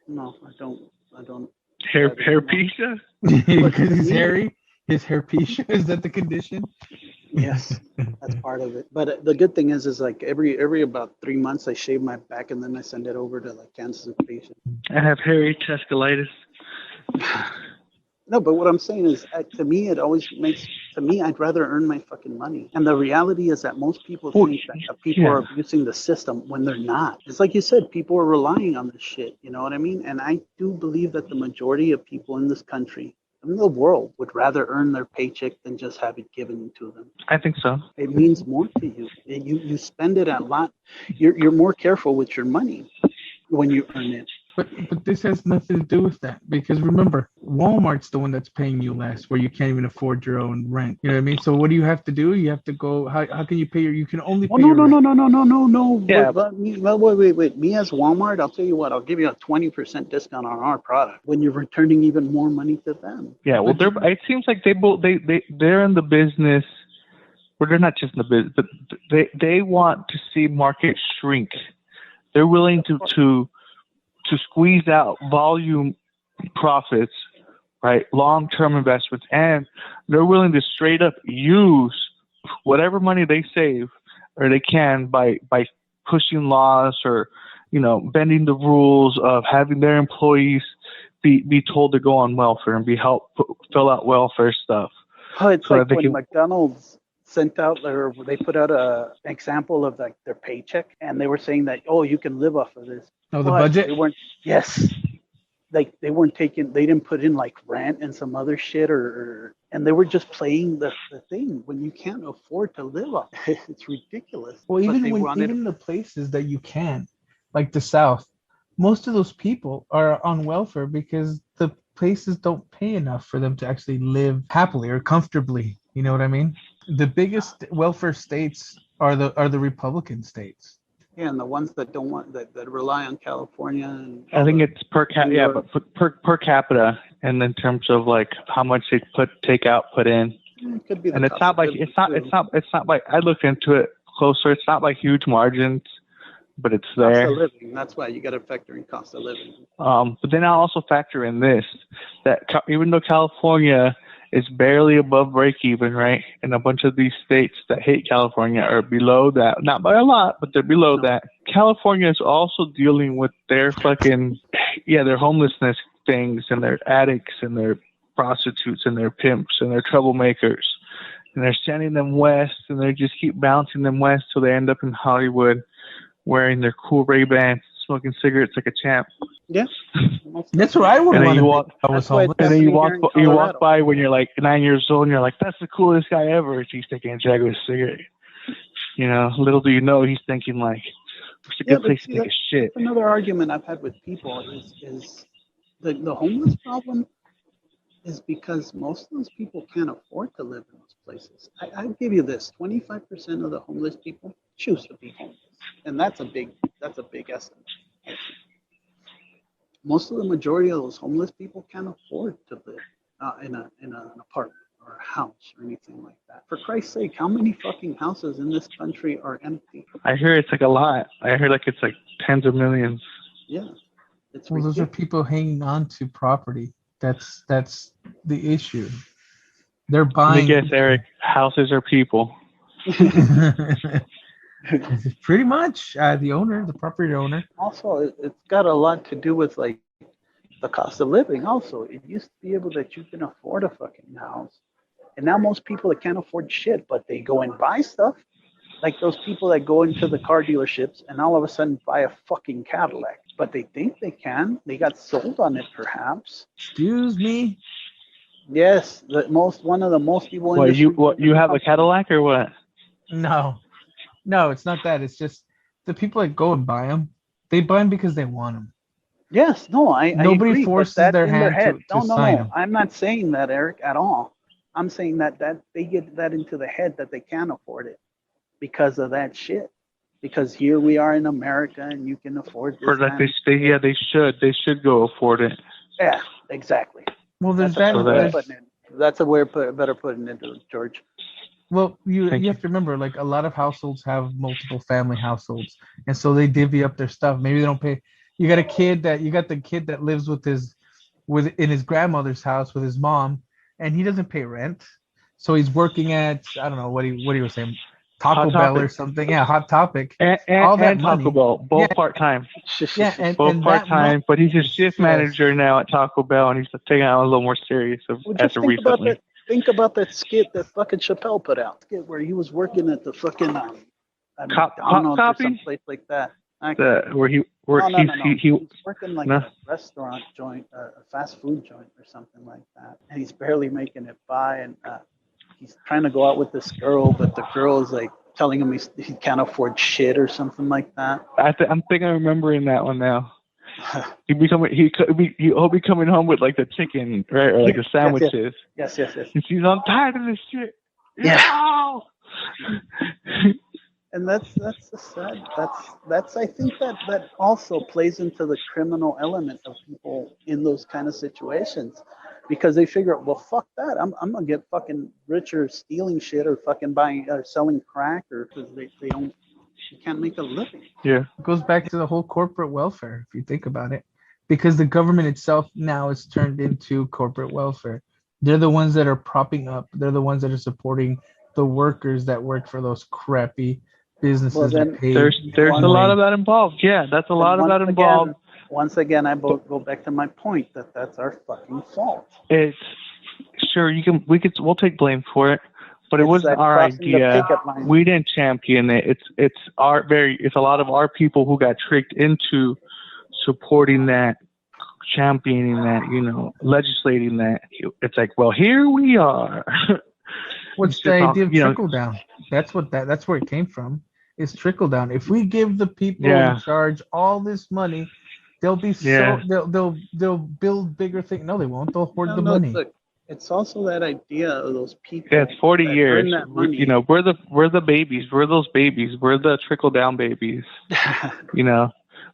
No, I don't. Hairpecia? Because he's hairy? His hairpecia? Is that the condition? Yes, that's part of it. But the good thing is like every about 3 months I shave my back and then I send it over to like cancer patients. I have hairy testicolitis. No, but what I'm saying is, to me, I'd rather earn my fucking money. And the reality is that most people think that people are abusing the system when they're not. It's like you said, people are relying on this shit. You know what I mean? And I do believe that the majority of people in this country, in the world, would rather earn their paycheck than just have it given to them. I think so. It means more to you. You spend it a lot. You're more careful with your money. when you earn it. But this has nothing to do with that because remember, Walmart's the one that's paying you less, where you can't even afford your own rent. You know what I mean? So what do you have to do? You have to go. How can you pay your? You can only Oh pay no your no no rent. no no no no no! Yeah. Wait! Me as Walmart, I'll tell you what. I'll give you a 20% discount on our product when you're returning even more money to them. Yeah, well, it seems like they're in the business. Well, they're not just in the business, but they want to see market shrink. They're willing to squeeze out volume profits, right? Long-term investments, and they're willing to straight up use whatever money they save or they can by pushing laws or bending the rules of having their employees be told to go on welfare and fill out welfare stuff. Oh, it's so like that they when can. McDonald's sent out or they put out an example of like their paycheck, and they were saying that you can live off of this. Oh, the But budget. they weren't. Yes, like they weren't taking. They didn't put in like rent and some other shit, and they were just playing the thing when you can't afford to live off. It's ridiculous. Well, But even they when wanted. even the places that you can, like the South, most of those people are on welfare because the places don't pay enough for them to actually live happily or comfortably. You know what I mean? The biggest welfare states are the Republican states. Yeah, and the ones that don't want that rely on California and I think it's per New York. but per capita, and in terms of like how much they take out, put in. It could be the And it's cost not of like living, it's not like I looked into it closer. It's not like huge margins, but it's cost there. of living. That's why you got to factor in cost of living. But then I'll also factor in this that even though California is barely above break even, right, and a bunch of these states that hate California are below that, not by a lot, but they're below that. California is also dealing with their their homelessness things and their addicts and their prostitutes and their pimps and their troublemakers. And they're sending them west, and they just keep bouncing them west till they end up in Hollywood wearing their cool Ray-Bans, smoking cigarettes like a champ. Yeah. That's what I would And then want you to walk, be if I was That's why it's homeless. and then you walk Colorado. by when you're like 9 years old, and you're like, "That's the coolest guy ever." He's taking a drag of a cigarette. Little do you know, he's thinking like, "What's a good place to take a shit?" That's another argument I've had with people is the homeless problem is because most of those people can't afford to live in those places. I give you this: 25% of the homeless people choose to be homeless, and that's a big estimate. Most of the majority of those homeless people can't afford to live in an apartment or a house or anything like that. For Christ's sake, how many fucking houses in this country are empty? I hear it's like a lot. I heard like it's like tens of millions. Yeah, it's Well, those are ridiculous. people hanging on to property. That's the issue. They're Let me buying. guess, Eric. Houses are people. Pretty much the property owner. Also, it's got a lot to do with like the cost of living. Also, it used to be able that you can afford a fucking house, and now most people that can't afford shit, but they go and buy stuff. Like those people that go into the car dealerships and all of a sudden buy a fucking Cadillac, but they think they can. They got sold on it, perhaps. Excuse me. Yes, one of the most people in this. You have a Cadillac or what? No, it's not that. It's just the people that go and buy them. They buy them because they want them. Yes, no, I Nobody agree, forces but that's their in their hand head. to sign them. I'm not saying that, Eric, at all. I'm saying that they get that into the head that they can't afford it because of that shit. Because here we are in America and you can afford this. Or like they should go afford it. Yeah, exactly. Well, there's That's a way better putting it, George. Well, you have to remember, like a lot of households have multiple family households, and so they divvy up their stuff. Maybe they don't pay. You got the kid that lives in his grandmother's house with his mom, and he doesn't pay rent, so he's working at, I don't know what he was saying, Taco Bell or something. Yeah, Hot Topic. And all that Taco money. Bell, both part time. Yeah, and both part time. But he's a shift manager now at Taco Bell, and he's taking out a little more serious after recently. Think about that skit that fucking Chappelle put out, where he was working at the fucking McDonald's or someplace like that. He's working like a restaurant joint, a fast food joint or something like that, and he's barely making it by, and he's trying to go out with this girl, but the girl is like telling him he can't afford shit or something like that. I'm remembering that one now. He'll be coming home with like the chicken, right, or like the sandwiches. Yes. And she's, I'm tired of this shit. Yeah. No! And that's the sad. That's I think that also plays into the criminal element of people in those kind of situations, because they figure, well, fuck that. I'm gonna get fucking richer stealing shit or fucking buying or selling crack, or because they don't, you can't make a living. Yeah. It goes back to the whole corporate welfare, if you think about it, because the government itself now is turned into corporate welfare. They're the ones that are propping up. They're the ones that are supporting the workers that work for those crappy businesses. Well, then, that pay There's a lot of that involved. Yeah, that's a lot of that involved. Once again, I go back to my point that that's our fucking fault. It's sure we'll take blame for it, but it wasn't our idea. We didn't champion it. It's a lot of our people who got tricked into supporting that, championing that, legislating that. It's like, well, here we are. What's the idea of trickle down? That's where it came from. Is trickle down. If we give the people in charge all this money, they'll be they'll build bigger things. No, they won't. They'll hoard the money. Look, it's also that idea of those people. Yeah, it's 40 years. We're the babies. We're those babies. We're the trickle down babies.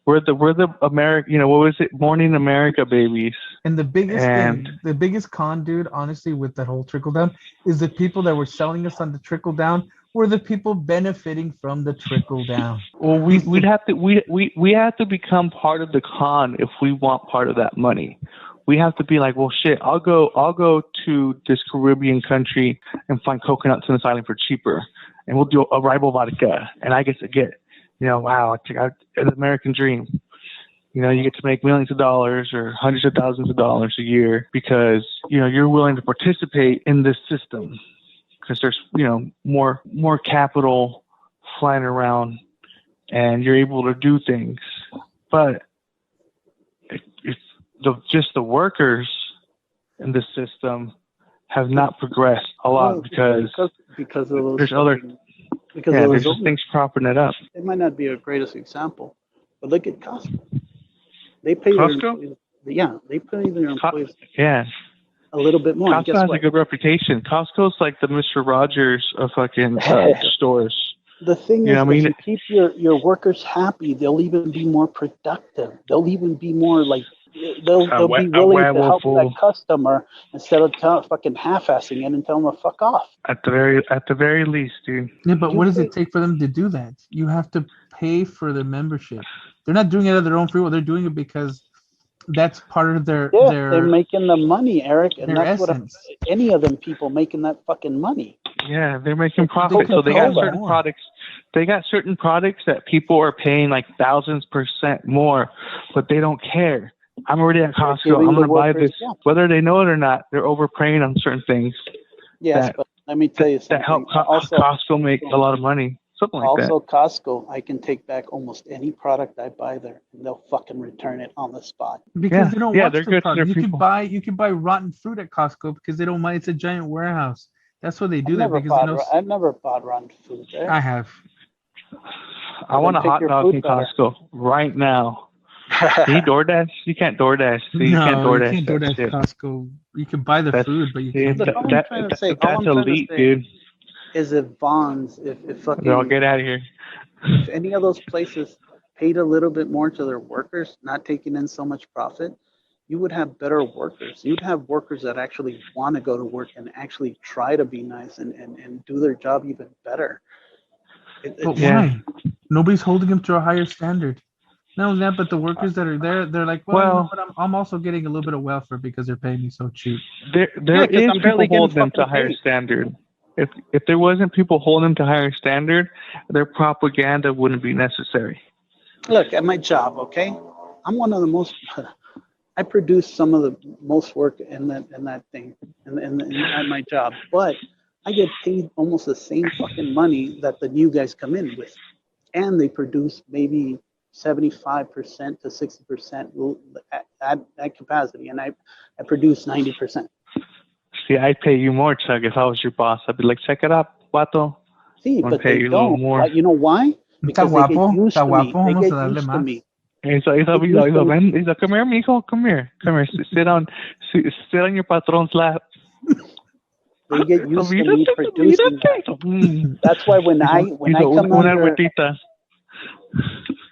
We're the America. What was it? Morning America babies. And the biggest con, dude, honestly, with that whole trickle down, is the people that were selling us on the trickle down were the people benefiting from the trickle down. Well, we have to become part of the con if we want part of that money. We have to be like, well, shit, I'll go to this Caribbean country and find coconuts on this island for cheaper, and we'll do a rival vodka, and I get to get, wow, it's an American dream. You get to make millions of dollars or hundreds of thousands of dollars a year because, you're willing to participate in this system because there's, more capital flying around and you're able to do things. But it's just the workers in the system have not progressed a lot because of those, there's other there's just things propping it up. It might not be a greatest example, but look at Costco. They pay Costco? their employees. Yeah, they pay their employees. Yeah. A little bit more. Costco has a good reputation. Costco's like the Mr. Rogers of fucking stores. The thing is, if you keep your workers happy, they'll even be more productive. They'll even be more like they'll be willing to help that customer instead of fucking half-assing it and telling them to fuck off. At the very least, dude. Yeah, but what does it take for them to do that? You have to pay for their membership. They're not doing it of their own free will. They're doing it because that's part of their they're making the money, Eric, and that's essence. What any of them people making that fucking money. Yeah, they're making profit. So they got certain products. They got certain products that people are paying like thousands % more, but they don't care. I'm already at Costco. I'm going to buy this. Yeah. Whether they know it or not, they're overpaying on certain things. Yes, but let me tell you something. That help Costco make a lot of money. Something like that. Also, Costco, I can take back almost any product I buy there, and they'll fucking return it on the spot. Because they don't watch the product. You can buy rotten fruit at Costco because they don't mind. It's a giant warehouse. That's what they do. I've never bought rotten food there. I have. I want a hot dog in Costco right now. Can you DoorDash? You can't DoorDash. So you can't DoorDash. You can't DoorDash Costco. You can buy the food, but you can't. That's elite, dude. Is if Vons, if fucking... No, get out of here. If any of those places paid a little bit more to their workers, not taking in so much profit, you would have better workers. You'd have workers that actually want to go to work and actually try to be nice and do their job even better. But why? Nobody's holding them to a higher standard. Not only that, but the workers that are there, they're like, well, I'm also getting a little bit of welfare because they're paying me so cheap. There is people holding them to a higher standard. If there wasn't people holding them to higher standard, their propaganda wouldn't be necessary. Look, at my job, okay? I'm one of the most... I produce some of the most work in that thing, at my job. But I get paid almost the same fucking money that the new guys come in with. And they produce maybe 75% to 60% at capacity. And I produce 90%. See, I'd pay you more, Chuck, if I was your boss. I'd be like, check it up, Vato. See, but they don't. You know why? Because they get used to me. He's like, come here, mijo, come here. Sit on your patron's lap. They get used to me producing that. That's why when I come under,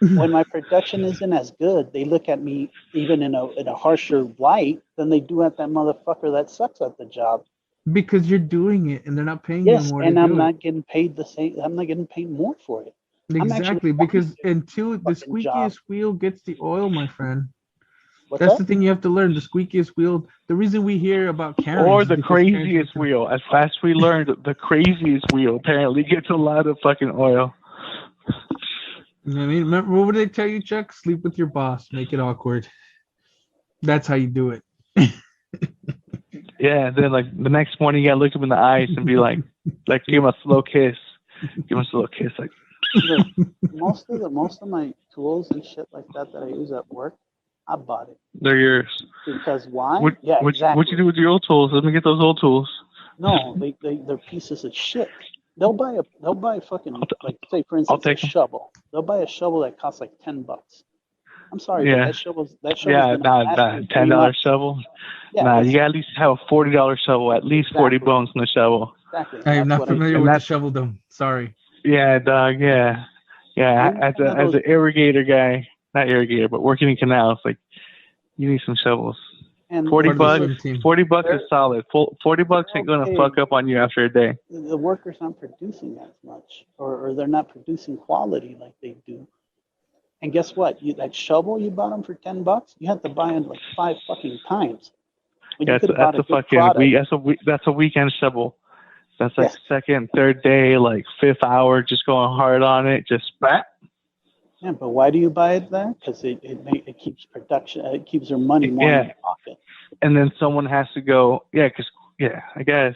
when my production isn't as good, they look at me even in a harsher light than they do at that motherfucker that sucks at the job. Because you're doing it and they're not paying you more. Yes, and I'm not getting paid the same. I'm not getting paid more for it. Exactly, because until the squeakiest wheel gets the oil, my friend. That's the thing you have to learn. The squeakiest wheel. The reason we hear about Karens, or the craziest wheel. As fast we learned, the craziest wheel apparently gets a lot of fucking oil. You know what I mean? Remember, what did they tell you, Chuck? Sleep with your boss. Make it awkward. That's how you do it. Yeah, then like the next morning, you gotta look him in the eyes and be like give him a slow kiss. Give him a slow kiss, like. Look, most of my tools and shit like that I use at work, I bought it. They're yours. Because why? Exactly. What you do with your old tools? Let me get those old tools. No, they're pieces of shit. They'll buy fucking, like, say for instance a shovel. They'll buy a shovel that costs like $10. I'm sorry, but that shovel's $10 shovel. Yeah, you gotta at least have a $40 shovel, at least 40 bones in the shovel. Exactly. I am not familiar with the shovel dome. Sorry. Yeah, dog. Yeah. As an irrigator guy, not irrigator, but working in canals, like you need some shovels. And $40 is solid. $40 ain't gonna fuck up on you after a day. The workers aren't producing as much, or they're not producing quality like they do. And guess what? That shovel you bought them for $10, you have to buy it like 5 fucking times. That's a weekend shovel. That's like second, third day, like 5th hour, just going hard on it, just bat. Yeah, but why do you buy it then? Because it keeps production, it keeps their money more in your pocket. And then someone has to go, I guess.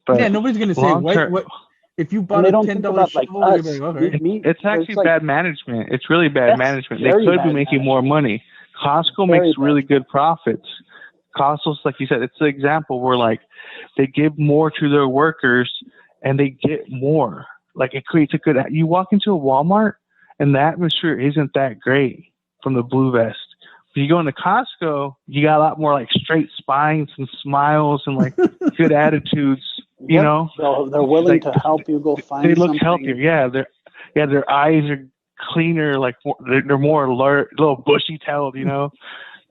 But nobody's gonna say what if you bought a $10 shovel. Like it's actually bad management. It's really bad management. They could be making more money. Costco makes really good profits. Costco's, like you said, it's the example where like they give more to their workers and they get more. Like it creates a good. You walk into a Walmart and the atmosphere isn't that great from the blue vest. If you go into Costco, you got a lot more like straight spines and smiles and like good attitudes. You know, they're willing to help you go find. They look healthier. Yeah, their eyes are cleaner. Like they're more alert, a little bushy-tailed. You know.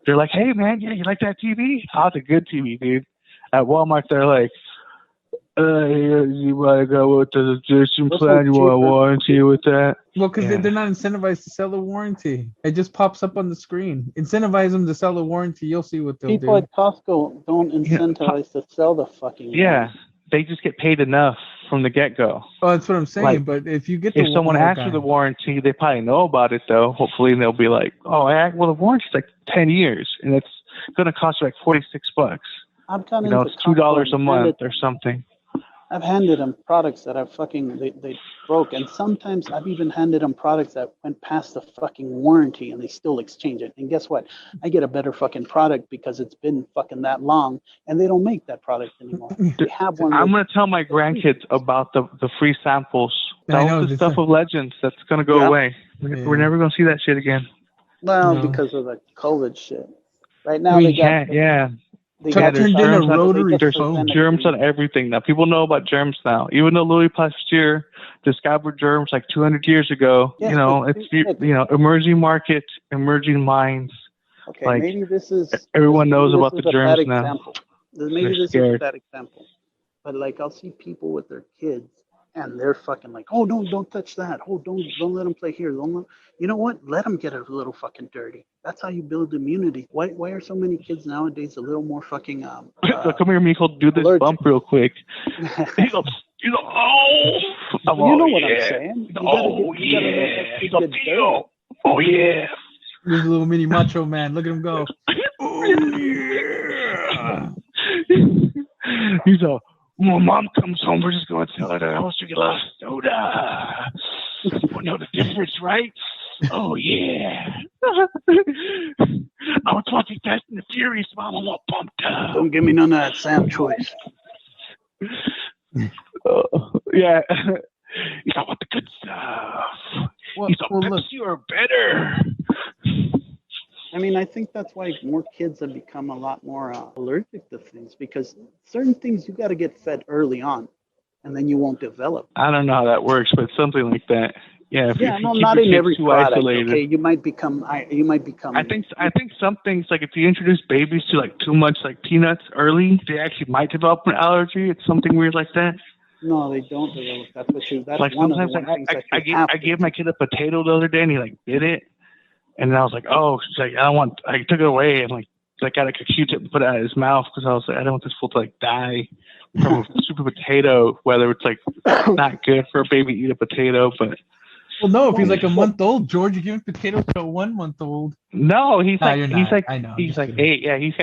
They're like, hey, man, you like that TV? Oh, it's a good TV, dude. At Walmart, they're like, you want to go with the subscription plan? You want a warranty with that? Well, because they're not incentivized to sell the warranty. It just pops up on the screen. Incentivize them to sell the warranty. You'll see what they'll do. People at Costco don't incentivize to sell the fucking warranty. They just get paid enough from the get-go. Oh, that's what I'm saying. Like, but if you get if someone asks for the warranty, they probably know about it though. Hopefully, they'll be like, "Oh, well, the warranty's like 10 years, and it's going to cost you like $46." I've gone it's $2 a month or something. I've handed them products that they broke, and sometimes I've even handed them products that went past the fucking warranty, and they still exchange it. And guess what? I get a better fucking product because it's been fucking that long, and they don't make that product anymore. They have one. I'm gonna tell my grandkids about the free samples. That was the stuff of legends that's gonna go away. We're never gonna see that shit again. Well, because of the COVID shit. Right now they got there's germs on everything now. People know about germs now. Even though Louis Pasteur discovered germs like 200 years ago, it's emerging markets, emerging minds. Okay, like, maybe everyone knows about the germs now. Maybe this is a bad example, but like I'll see people with their kids and they're fucking like, oh no, don't touch that. Oh, don't let them play here. You know what? Let them get a little fucking dirty. That's how you build immunity. Why are so many kids nowadays a little more fucking come here, Michael, do this allergic. Bump real quick. You know what I'm saying? You gotta let that kid Oh yeah. There's a little mini macho man. Look at him go. Oh yeah. He's a when Mom comes home, we're just going to tell her that I was drinking a lot of soda. You know the difference, right? Oh, yeah. I was watching Fast and the Furious, Mom. I'm all pumped up. Don't give me none of that Sam choice. Yeah. He's talking about the good stuff. He's a Pepsi or better. I mean, I think that's why more kids have become a lot more allergic to things because certain things you got to get fed early on, and then you won't develop. I don't know how that works, but something like that. Yeah, Yeah, if you no, keep not your in kids every too product. isolated. Okay, you might become. I think some things, like if you introduce babies to like too much like peanuts early, they actually might develop an allergy. It's something weird like that. No, they don't develop. That's Like one of the sometimes things that I you have I to gave do. my kid a potato the other day and he like bit it, and then I was like, oh, she's like, I don't want. I took it away and like got like a Q-tip and put it out of his mouth because I was like, I don't want this fool to like die from a super potato. Whether it's like not good for a baby to eat a potato, but Well, no, if he's like a month old, George, you give him potatoes to a 1 month old. no, he's Nah, like you're he's not. like I know. I'm he's just like kidding. 8. Yeah, he's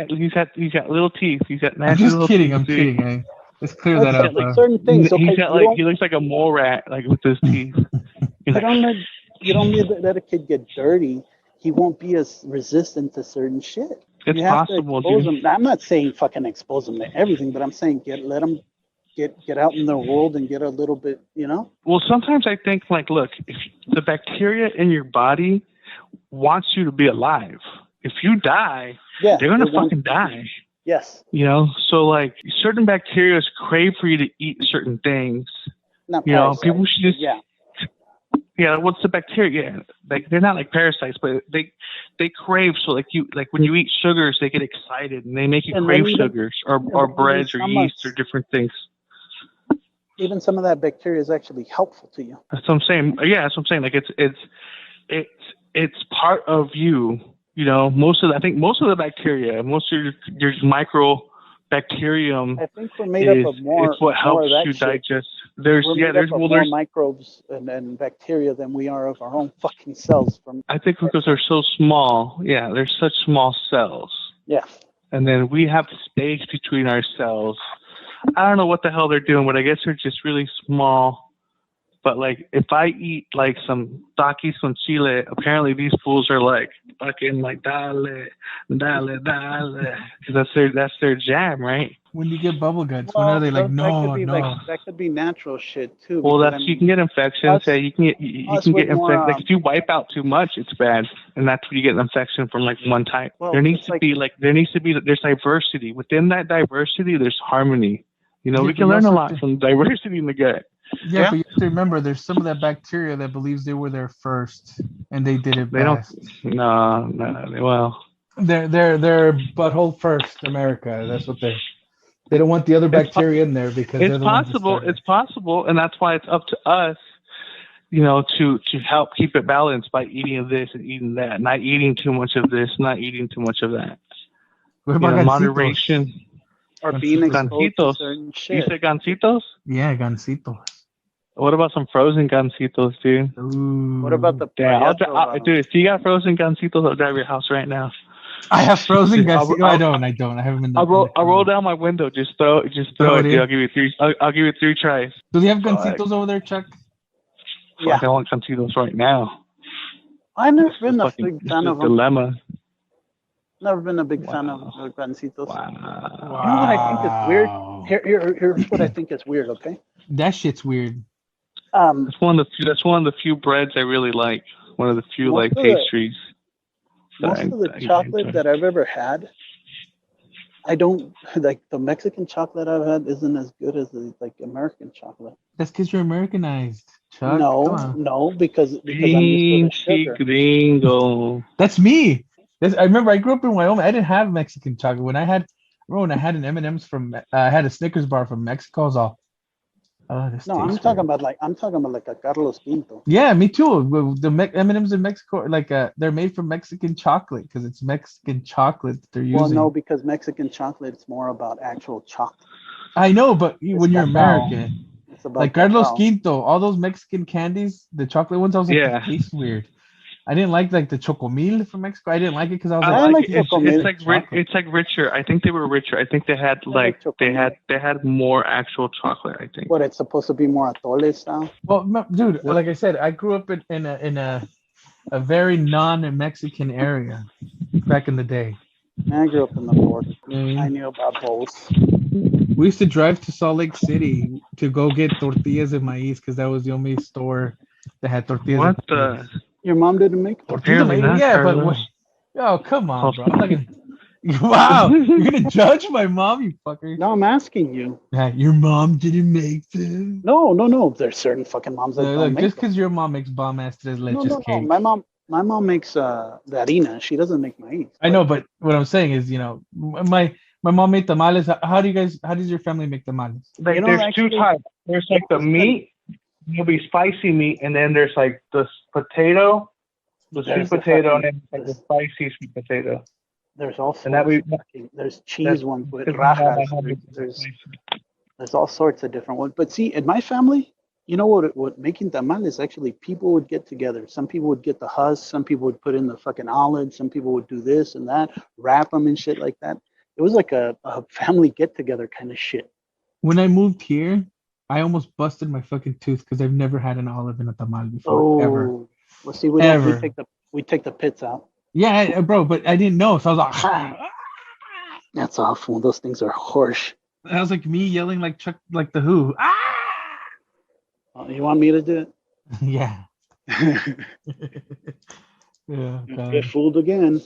got little teeth. He's got I'm nasty just little kidding. teeth. I'm dude. kidding. Hey. Let's clear Like that I up. said, like certain things. Okay, He's got like he looks like a mole rat like with his teeth. He's like, you don't let a kid get dirty. He won't be as resistant to certain shit. it's You have possible, to expose dude. him. I'm not saying fucking expose him to everything, but I'm saying let him get out in the world and get a little bit, you know. Well, sometimes I think like, look, if the bacteria in your body wants you to be alive. If you die, Yeah, they're gonna fucking die. Yes. You know, so like certain bacteria crave for you to eat certain things. Not You know, parasites, people should just yeah. What's the bacteria? Yeah, like they're not like parasites, but they crave. So like when you eat sugars, they get excited and they make you crave sugars or breads or yeast or different things. Even some of that bacteria is actually helpful to you. That's what I'm saying. Yeah, that's what I'm saying. Like it's part of you. You know, I think most of the bacteria, most of your microbacterium I think we're made up of more. It's what helps more of that you shit. digest. We're made up of more microbes and bacteria than we are of our own fucking cells. I think because they're so small. Yeah, they're such small cells. Yeah. And then we have space between our cells. I don't know what the hell they're doing, but I guess they're just really small. But like, if I eat like some takis con chile, apparently these fools are like fucking like dale, because that's their jam, right? When you get bubble guts, when are they like no? That could be natural shit too. Well, you can get infections. You can get infected. Like if you wipe out too much, it's bad, and that's when you get an infection from like one type. Well, there's diversity within that diversity. There's harmony. You know, we can learn a lot from diversity in the gut. Yeah, but you have to remember, there's some of that bacteria that believes they were there first, and they did it best. No. Well, they're butthole first, America. That's what they don't want the other bacteria in there because they're the ones that started. It's possible, and that's why it's up to us, you know, to help keep it balanced by eating this and eating that, not eating too much of this, not eating too much of that. What about moderation? Or being exposed to certain shit. You say gancitos? Yeah, gancitos. What about some frozen gancitos, dude? Ooh. What about the dude, if you got frozen gancitos, I'll drive your house right now. I have frozen gancitos. I don't. I haven't been. I'll roll down my window. Just throw it. Dude. I'll give you 3. I'll give you 3 tries. Do they have gancitos over there, Chuck? Yeah. I want gancitos right now. I've never been a big fan of them. Dilemma. Never been a big fan of gancitos. Wow. You know what I think is weird? Here's what I think is weird. Okay. That shit's weird. That's one of the few breads I really like. One of the few like pastries. Most of the chocolate that I've ever had, I don't like. The Mexican chocolate I've had isn't as good as the American chocolate. That's because you're Americanized, Chuck. No, because I'm used to the sugar. Gringo. That's me. I remember I grew up in Wyoming. I didn't have Mexican chocolate. When I had an M&M's from, I had a Snickers bar from Mexico. I was all, I'm talking about like a Carlos Quinto. Yeah, me too. The M&M's in Mexico, like they're made from Mexican chocolate because it's Mexican chocolate that they're using. Well, no, because Mexican chocolate is more about actual chocolate. I know, but when you're American, it's about like Carlos Quinto, all those Mexican candies, the chocolate ones, I was like, it tastes weird. I didn't like the Chocomil from Mexico. I didn't like it because I was like, it's like richer. I think they were richer. I think they had they had more actual chocolate. I think. But it's supposed to be more atole style. Well, dude, like I said, I grew up in a very non-Mexican area back in the day. I grew up in the north. I knew about both. We used to drive to Salt Lake City to go get tortillas de maíz because that was the only store that had tortillas. What the? Your mom didn't make tortillas? Yeah, but Oh, come on, bro. I'm not gonna. Wow, you're gonna judge my mom, you fucker. No, I'm asking you. Yeah, your mom didn't make them. No. There's certain fucking moms that don't Look, make just them. because your mom makes bomb ass tres No, leches cake. My mom makes the harina. She doesn't make maíz. I know, but what I'm saying is, my mom made tamales. How does your family make tamales? Like, You know, there's two actually, types. There's like the meat, there'll be spicy meat, and then there's like the potato, the There's sweet the potato, and fucking- then like the spicy sweet potato. there's all And that sorts. we There's cheese that's ones with because my mom rajas. had There's all sorts of different ones. But see, in my family, you know what making tamales actually, people would get together. Some people would get the husk. Some people would put in the fucking olives. Some people would do this and that, wrap them and shit like that. It was like a family get together kind of shit. When I moved here, I almost busted my fucking tooth because I've never had an olive in a tamal before, ever. Oh, well, see, we Ever. take the pits out. Yeah, bro, but I didn't know, so I was like, That's awful. Those things are harsh. that was like me yelling like Chuck, like the Who. You want me to do Yeah. it? Yeah. Get fooled again.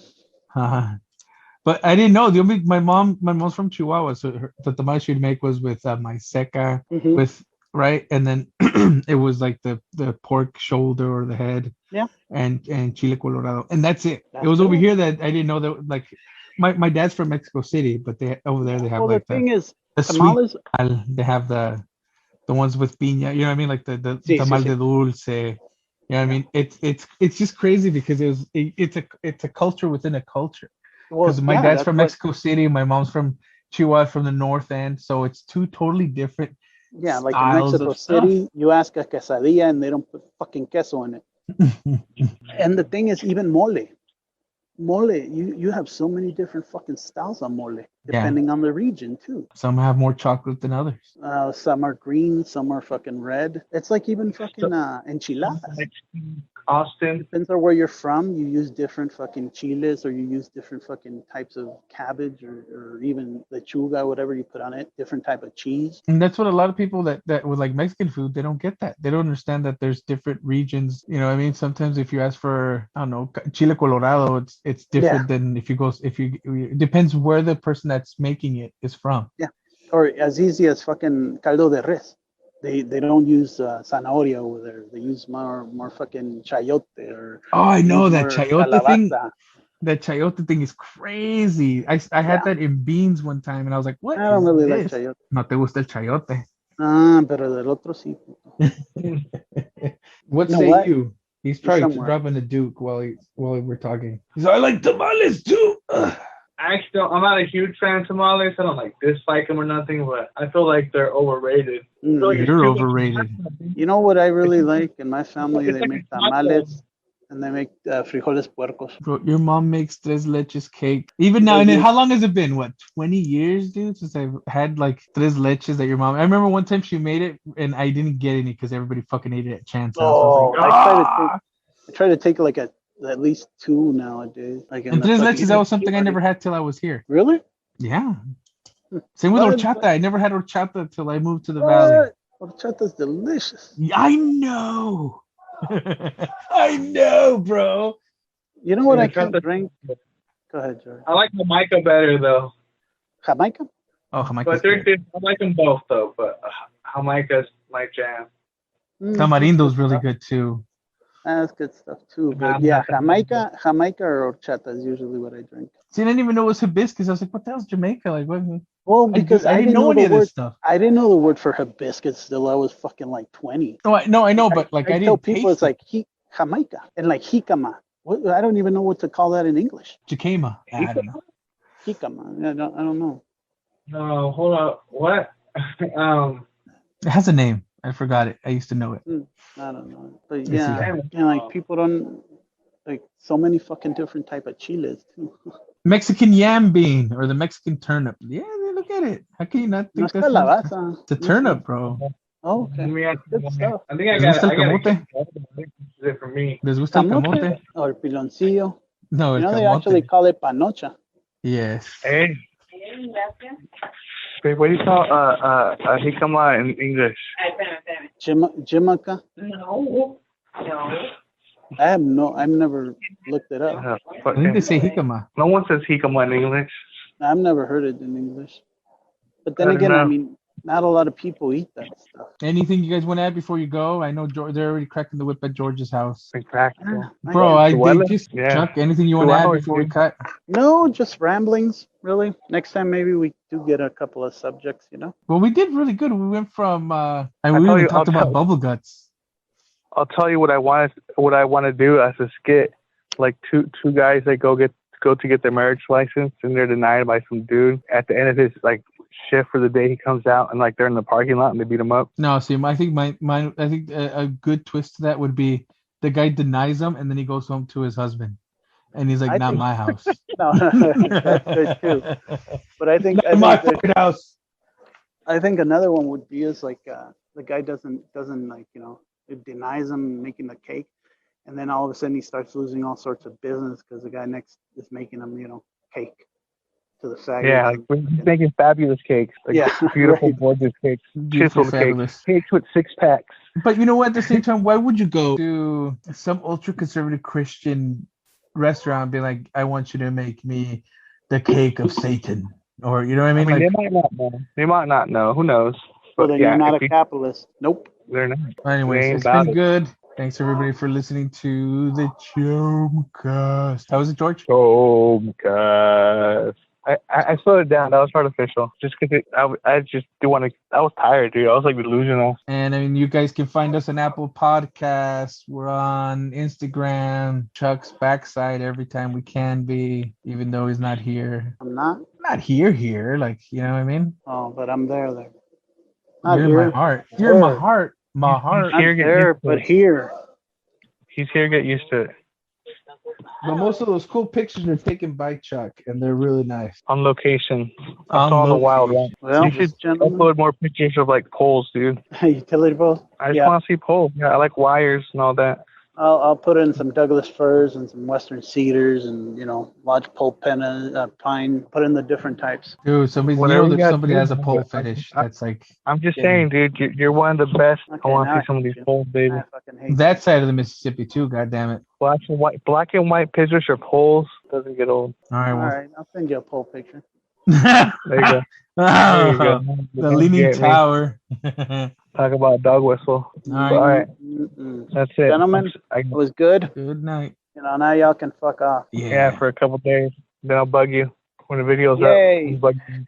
But I didn't know. My mom's from Chihuahua, so the tamal she'd make was with maiseca, Mhm. with right, and then it was like the pork shoulder or the head, Yeah. and chile colorado, and that's it. That's It was over it. here that I didn't know that. Like my dad's from Mexico City, but they over there they have Well, like the thing is, the sweet tamales. tamal. They have the ones with piña. You know what I mean? Like the Sí, tamal sí. de dulce. You know what I mean? It's just crazy because it's a culture within a culture. Well, Because my yeah, dad's that's from what. Mexico City, my mom's from Chihuahua, from the north end, so it's two totally different Yeah, like in styles Mexico of stuff. City, you ask a quesadilla and they don't put fucking queso in it. And the thing is, even mole. Mole, you have so many different fucking styles of mole, depending on the region too. Some have more chocolate than others. Some are green, some are fucking red. It's like even fucking enchiladas. Austin. Depends on where you're from. You use different fucking chiles, or you use different fucking types of cabbage, or even lechuga, whatever you put on it. Different type of cheese. And that's what a lot of people that with like Mexican food, they don't get that. They don't understand that there's different regions. You know what I mean? Sometimes if you ask for, I don't know, chile colorado, it's different than if you it depends where the person that's making it is from. Yeah. Or as easy as fucking caldo de res. They don't use zanahoria over there. They use more fucking chayote or. Oh, I know that more chayote thing. calabaza. That chayote thing is crazy. I had that in beans one time, and I was like, "What I don't is really like this?" chayote. No te gusta el chayote. Pero del otro sí. What You know say what? you? He's probably somewhere. dropping a Duke while we're talking. He's like, I like tamales too. Actually, I'm not a huge fan of tamales. I don't like dislike them or nothing, but I feel like they're overrated. I feel like it's You're too much- overrated. You know what I really like in my family? It's They like make a taco. tamales and they make frijoles puercos. Bro, your mom makes tres leches cake. Even now, They and then do. how long has it been? What, 20 years, dude, since I've had like tres leches that your mom. I remember one time she made it and I didn't get any because everybody fucking ate it at Chan's house. Oh, I was like, I try to take like at least two nowadays. Like in and the tres fucking- leches, that was something I never had till I was here. Really? Yeah. Same with What? horchata. I never had horchata till I moved to the valley. Horchata's delicious. I know. I know, bro. You know what I Horchata- can't drink? Go ahead, George. I like Jamaica better though. Jamaica? Oh, Jamaica's But they're, good. I like them both though. But Jamaica's my jam. Tamarindo's really good too. That's good stuff too. But yeah, Jamaica or horchata is usually what I drink. See, I didn't even know it was hibiscus. I was like, what the hell's Jamaica? Like, what? Well, because I didn't know any the of word. this stuff. I didn't know the word for hibiscus till I was fucking like 20. No, I know, but like I tell didn't people taste it's like Jamaica and like jicama. What, I don't even know what to call that in English. Jicama. I don't know. Jicama. I don't know. No, hold on. What? It has a name. I forgot it. I used to know it. I don't know. But see. yeah, and like people don't like so many fucking different type of chiles too. Mexican yam bean or the Mexican turnip. Yeah, look at it. How can you not No think es that's calabaza. it's a turnip, bro? Oh, okay. Good stuff. I think I ¿Les got gusta el camote? it for me. ¿Les gusta el Camote camote? or piloncillo. No, You el know they camote. actually call it panocha. Yes. Hey. Babe, what do you call jicama in English? Jimaca. No. I've never looked it up. I think they say jicama. No one says jicama in English. I've never heard it in English. But then I don't again, I know. mean, not a lot of people eat that stuff. Anything you guys want to add before you go? I know they're already cracking the whip at George's house. Exactly. Bro, I did just Yeah. Chuck. Anything you 2 want to add hours, before we dude. cut? No, just ramblings, really. Next time, maybe we do get a couple of subjects, you know? Well, we did really good. We went from and we tell even you- talked I'll about tell- bubble guts. I'll tell you what I want to do as a skit. Like two guys that go to get their marriage license, and they're denied by some dude. At the end of his like shift for the day, he comes out and like they're in the parking lot and they beat him up. No, see, I think I think a good twist to that would be the guy denies him and then he goes home to his husband, and he's like, I "Not think- my house." No, that's good too. But I think my there's- fucking house. I think another one would be is like the guy doesn't like, you know, it denies him making the cake, and then all of a sudden he starts losing all sorts of business because the guy next is making him, you know, cake to the faggots. Yeah, like he's making fabulous cakes. Like Yeah, beautiful, right. gorgeous cakes. Beautiful, Chiseled fabulous. cakes with 6 packs. But you know what? At the same time, why would you go to some ultra conservative Christian restaurant and be like, "I want you to make me the cake of Satan," or you know what I mean? I mean, Like, they might not know. They might not know. Who knows? Well, But then yeah, you're not if a capitalist. Nope. they're not. anyways, They ain't it's about been it. good. Thanks everybody for listening to the Chomcast. How was it, George? Chomcast. I slowed it down. That was artificial. Just because I just do want to. I was tired, dude. I was like delusional. And I mean, you guys can find us on Apple Podcasts. We're on Instagram. Chuck's backside every time we can be, even though he's not here. I'm not. Not here. Like, you know what I mean? Oh, but I'm there. Not You're here. in my heart. You're in my There. heart. My heart. Not Here, get there, used to but it. here. He's here. Get used to it. But most of those cool pictures are taken by Chuck, and they're really nice. On location. On I saw in the wild location. one. Well, You should gentlemen, upload more pictures of like poles, dude. utility poles. I just Yeah, want to see poles. Yeah, I like wires and all that. I'll put in some Douglas firs and some Western cedars and, you know, lodgepole pine. Put in the different types. Dude, somebody, Whatever you there's guys somebody do, has a pole I- fetish. I- That's like I'm just Yeah. saying, dude. You're one of the best. Okay, I want now to I see some of hate these you. poles, baby. I fucking hate that side of the Mississippi too. God damn it! Black and white pictures or poles doesn't get old. All right, you. All well. right, I'll send you a pole picture. There you go. There you go. The Leaning Tower. Talk about dog whistle. All right. All right, Mm-mm. that's it. Gentlemen, it was good. Good night. You know, now y'all can fuck off. Yeah, for a couple days. Then I'll bug you when the video's Yay. up. I'll bug you.